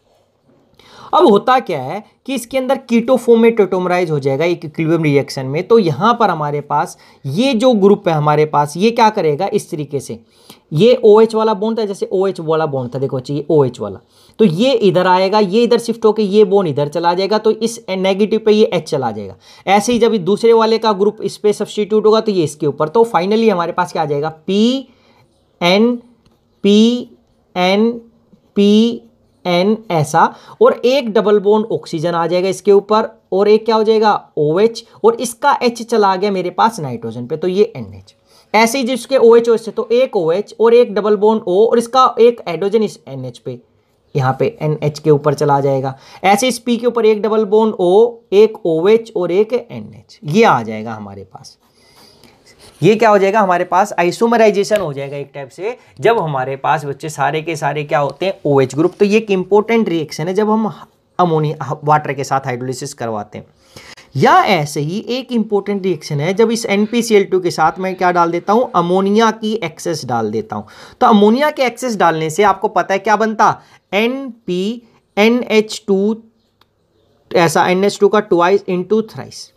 अब होता क्या है कि इसके अंदर कीटो फॉर्म में टोटोमराइज हो जाएगा एक इक्विलिब्रियम रिएक्शन में, तो यहां पर हमारे पास ये जो ग्रुप है हमारे पास ये क्या करेगा इस तरीके से, ये OH वाला बॉन्ड था, जैसे OH वाला बॉन्ड था, देखो चाहिए OH वाला, तो ये इधर आएगा, ये इधर शिफ्ट होकर ये बॉन्ड इधर चला जाएगा, तो इस नेगेटिव पे ये H चला जाएगा। ऐसे ही जब दूसरे वाले का ग्रुप इस पे सब्स्टिट्यूट होगा तो ये इसके ऊपर, तो फाइनली हमारे पास क्या आ जाएगा PN PN PN ऐसा, और एक डबल बॉन्ड ऑक्सीजन आ जाएगा इसके ऊपर, और एक क्या हो जाएगा OH, और इसका H चला गया मेरे पास नाइट्रोजन पे, तो ये NH। ऐसे ही जिसके OH से तो एक OH और एक डबल बॉन्ड O, और इसका एक हाइड्रोजन इस NH पे, यहाँ पे NH के ऊपर चला जाएगा। ऐसे इस P के ऊपर एक डबल बॉन्ड O, एक OH और एक NH, ये आ जाएगा हमारे पास। ये क्या हो जाएगा हमारे पास आइसोमराइजेशन हो जाएगा एक टाइप से, जब हमारे पास बच्चे सारे के सारे क्या होते हैं OH ग्रुप। तो ये एक इंपॉर्टेंट रिएक्शन है जब हम अमोनिया वाटर के साथ हाइड्रोलिसिस करवाते हैं। या ऐसे ही एक इंपॉर्टेंट रिएक्शन है जब इस NPCl2 के साथ मैं क्या डाल देता हूं, अमोनिया की एक्सेस डाल देता हूं। तो अमोनिया के एक्सेस डालने से आपको पता है क्या बनता, NPNH2 ऐसा NH2 का ट्वाइस इंटू थ्राइस,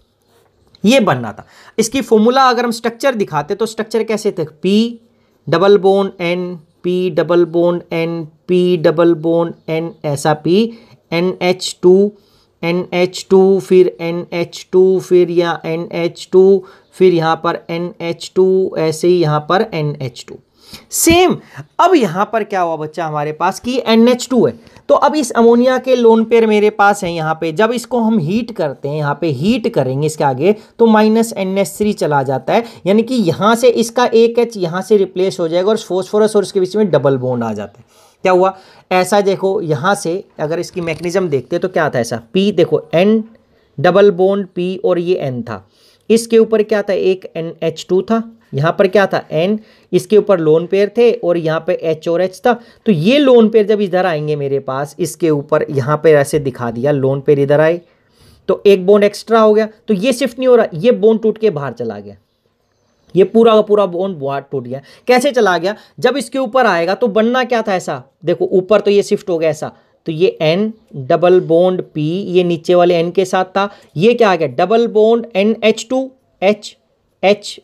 ये बनना था। इसकी फॉर्मूला अगर हम स्ट्रक्चर दिखाते तो स्ट्रक्चर कैसे थे, P double bond N, P double bond N, P double bond N ऐसा P, NH2 NH2 फिर NH2 फिर यहाँ NH2 फिर यहाँ पर NH2 ऐसे ही यहाँ पर NH2। सेम। अब यहां पर क्या हुआ बच्चा हमारे पास कि NH2 है, तो अब इस अमोनिया के लोन पेयर मेरे पास है यहाँ पे, जब इसको हम हीट करते हैं, यहाँ पे हीट करेंगे इसके आगे, तो -NH3 चला जाता है, यानी कि यहाँ से इसका एक H यहाँ से रिप्लेस हो जाएगा और फॉस्फोरस और इसके बीच में डबल बॉन्ड आ जाता है। क्या हुआ ऐसा, देखो यहाँ से अगर इसकी मैकेनिज्म देखते तो क्या था ऐसा, P देखो N डबल बॉन्ड P और ये N था, इसके ऊपर क्या था एक NH2 था, यहाँ पर क्या था N, इसके ऊपर लोन पेयर थे और यहाँ पे H और H था। तो ये लोन पेयर जब इधर आएंगे मेरे पास, इसके ऊपर यहाँ पे ऐसे दिखा दिया, लोन पेयर इधर आए तो एक बॉन्ड एक्स्ट्रा हो गया, तो ये शिफ्ट नहीं हो रहा, ये बॉन्ड टूट के बाहर चला गया, ये पूरा का पूरा बॉन्ड बाहर टूट गया। कैसे चला गया, जब इसके ऊपर आएगा तो बनना क्या था ऐसा, देखो ऊपर तो ये शिफ्ट हो गया ऐसा, तो ये N डबल बॉन्ड P ये नीचे वाले N के साथ था, ये क्या आ गया डबल बॉन्ड NH2 H,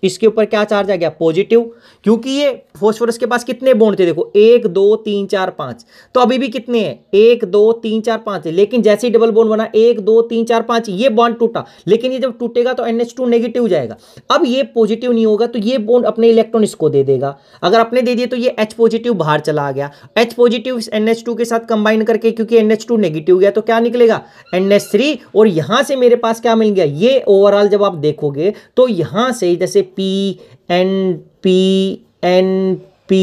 इसके ऊपर क्या चार्ज आ गया पॉजिटिव, क्योंकि ये फॉस्फोरस के पास कितने बॉन्ड थे देखो 1 2 3 4 5, तो अभी भी कितने हैं 1 2 3 4 5 है, लेकिन जैसे ही डबल बॉन्ड बना 1 2 3 4 5 ये बॉन्ड टूटा, लेकिन ये जब टूटेगा तो NH2 नेगेटिव जाएगा, अब ये पॉजिटिव नहीं होगा तो ये बॉन्ड अपने इलेक्ट्रॉन इसको दे देगा, अगर अपने दे दिए तो ये H पॉजिटिव बाहर चला गया, H पॉजिटिव NH2 के साथ कंबाइन करके, क्योंकि NH2 नेगेटिव गया तो क्या निकलेगा NH3, और यहां से मेरे पास क्या मिल गया, ये ओवरऑल जब आप देखोगे तो यहां से जैसे P N P N P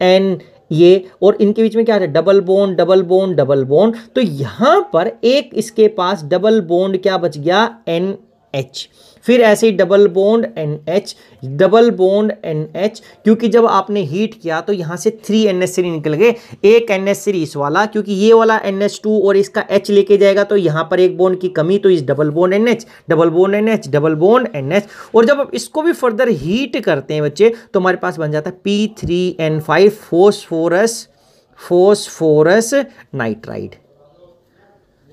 N ये और इनके बीच में क्या है double bond double bond double bond, तो यहां पर एक इसके पास डबल बॉन्ड क्या बच गया NH, फिर ऐसे ही double bond NH double bond NH, क्योंकि जब आपने हीट किया तो यहाँ से 3 NH3 निकल गए, एक NH3 इस वाला, क्योंकि ये वाला NH2 और इसका H लेके जाएगा तो यहाँ पर एक बॉन्ड की कमी, तो इस double bond NH double bond NH double bond NH, और जब आप इसको भी फर्दर हीट करते हैं बच्चे तो हमारे पास बन जाता है P3N5 phosphorus nitride,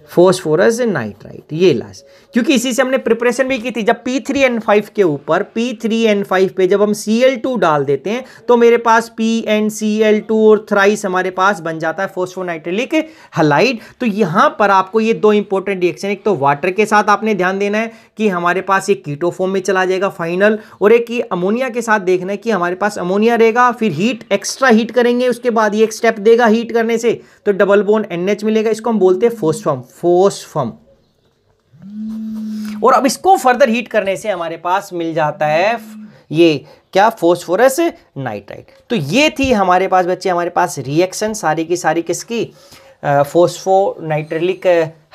phosphorus nitride ये लास्ट, क्योंकि इसी से हमने प्रिपरेशन भी की थी, जब P3N5 के ऊपर P3N5 पे जब हम Cl2 डाल देते हैं तो मेरे पास PnCl2 और थ्राइस हमारे पास बन जाता है फॉस्फोनाइट्रिलिक हैलाइड। तो यहाँ पर आपको ये दो इंपॉर्टेंट रिएक्शन, एक तो वाटर के साथ आपने ध्यान देना है कि हमारे पास ये कीटो फॉर्म में चला जाएगा फाइनल, और एक ये अमोनिया के साथ देखना है कि हमारे पास अमोनिया रहेगा, फिर हीट एक्स्ट्रा हीट करेंगे, उसके बाद ये एक स्टेप देगा हीट करने से तो डबल बॉन्ड NH मिलेगा, इसको हम बोलते हैं फोस्फम, और अब इसको फर्दर हीट करने से हमारे पास मिल जाता है ये क्या फॉस्फोरस नाइट्राइड। तो ये थी हमारे पास बच्चे, हमारे पास रिएक्शन सारी की सारी किसकी फोस्फोनाइट्रिलिक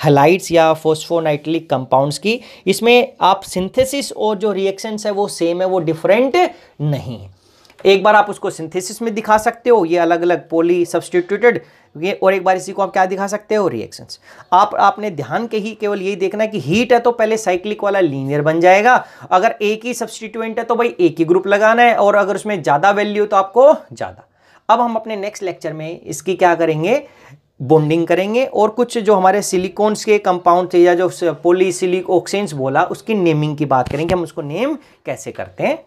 हैलाइड्स या फोस्फोनाइट्रिलिक कंपाउंड्स की। इसमें आप सिंथेसिस और जो रिएक्शंस है वो सेम है, वो डिफरेंट नहीं है। एक बार आप उसको सिंथेसिस में दिखा सकते हो ये अलग अलग पॉली सब्स्टिट्यूटेड, और एक बार इसी को आप क्या दिखा सकते हो रिएक्शंस। आपने ध्यान के ही केवल यही देखना है कि हीट है तो पहले साइक्लिक वाला लीनियर बन जाएगा, अगर एक ही सब्स्टिट्यूएंट है तो भाई एक ही ग्रुप लगाना है, और अगर उसमें ज़्यादा वैल्यू तो आपको ज़्यादा। अब हम अपने नेक्स्ट लेक्चर में इसकी क्या करेंगे बॉन्डिंग करेंगे, और कुछ जो हमारे सिलिकॉन्स के कंपाउंड थे या जो पॉलीसिलिकॉक्सेन्स बोला उसकी नेमिंग की बात करेंगे, हम उसको नेम कैसे करते हैं।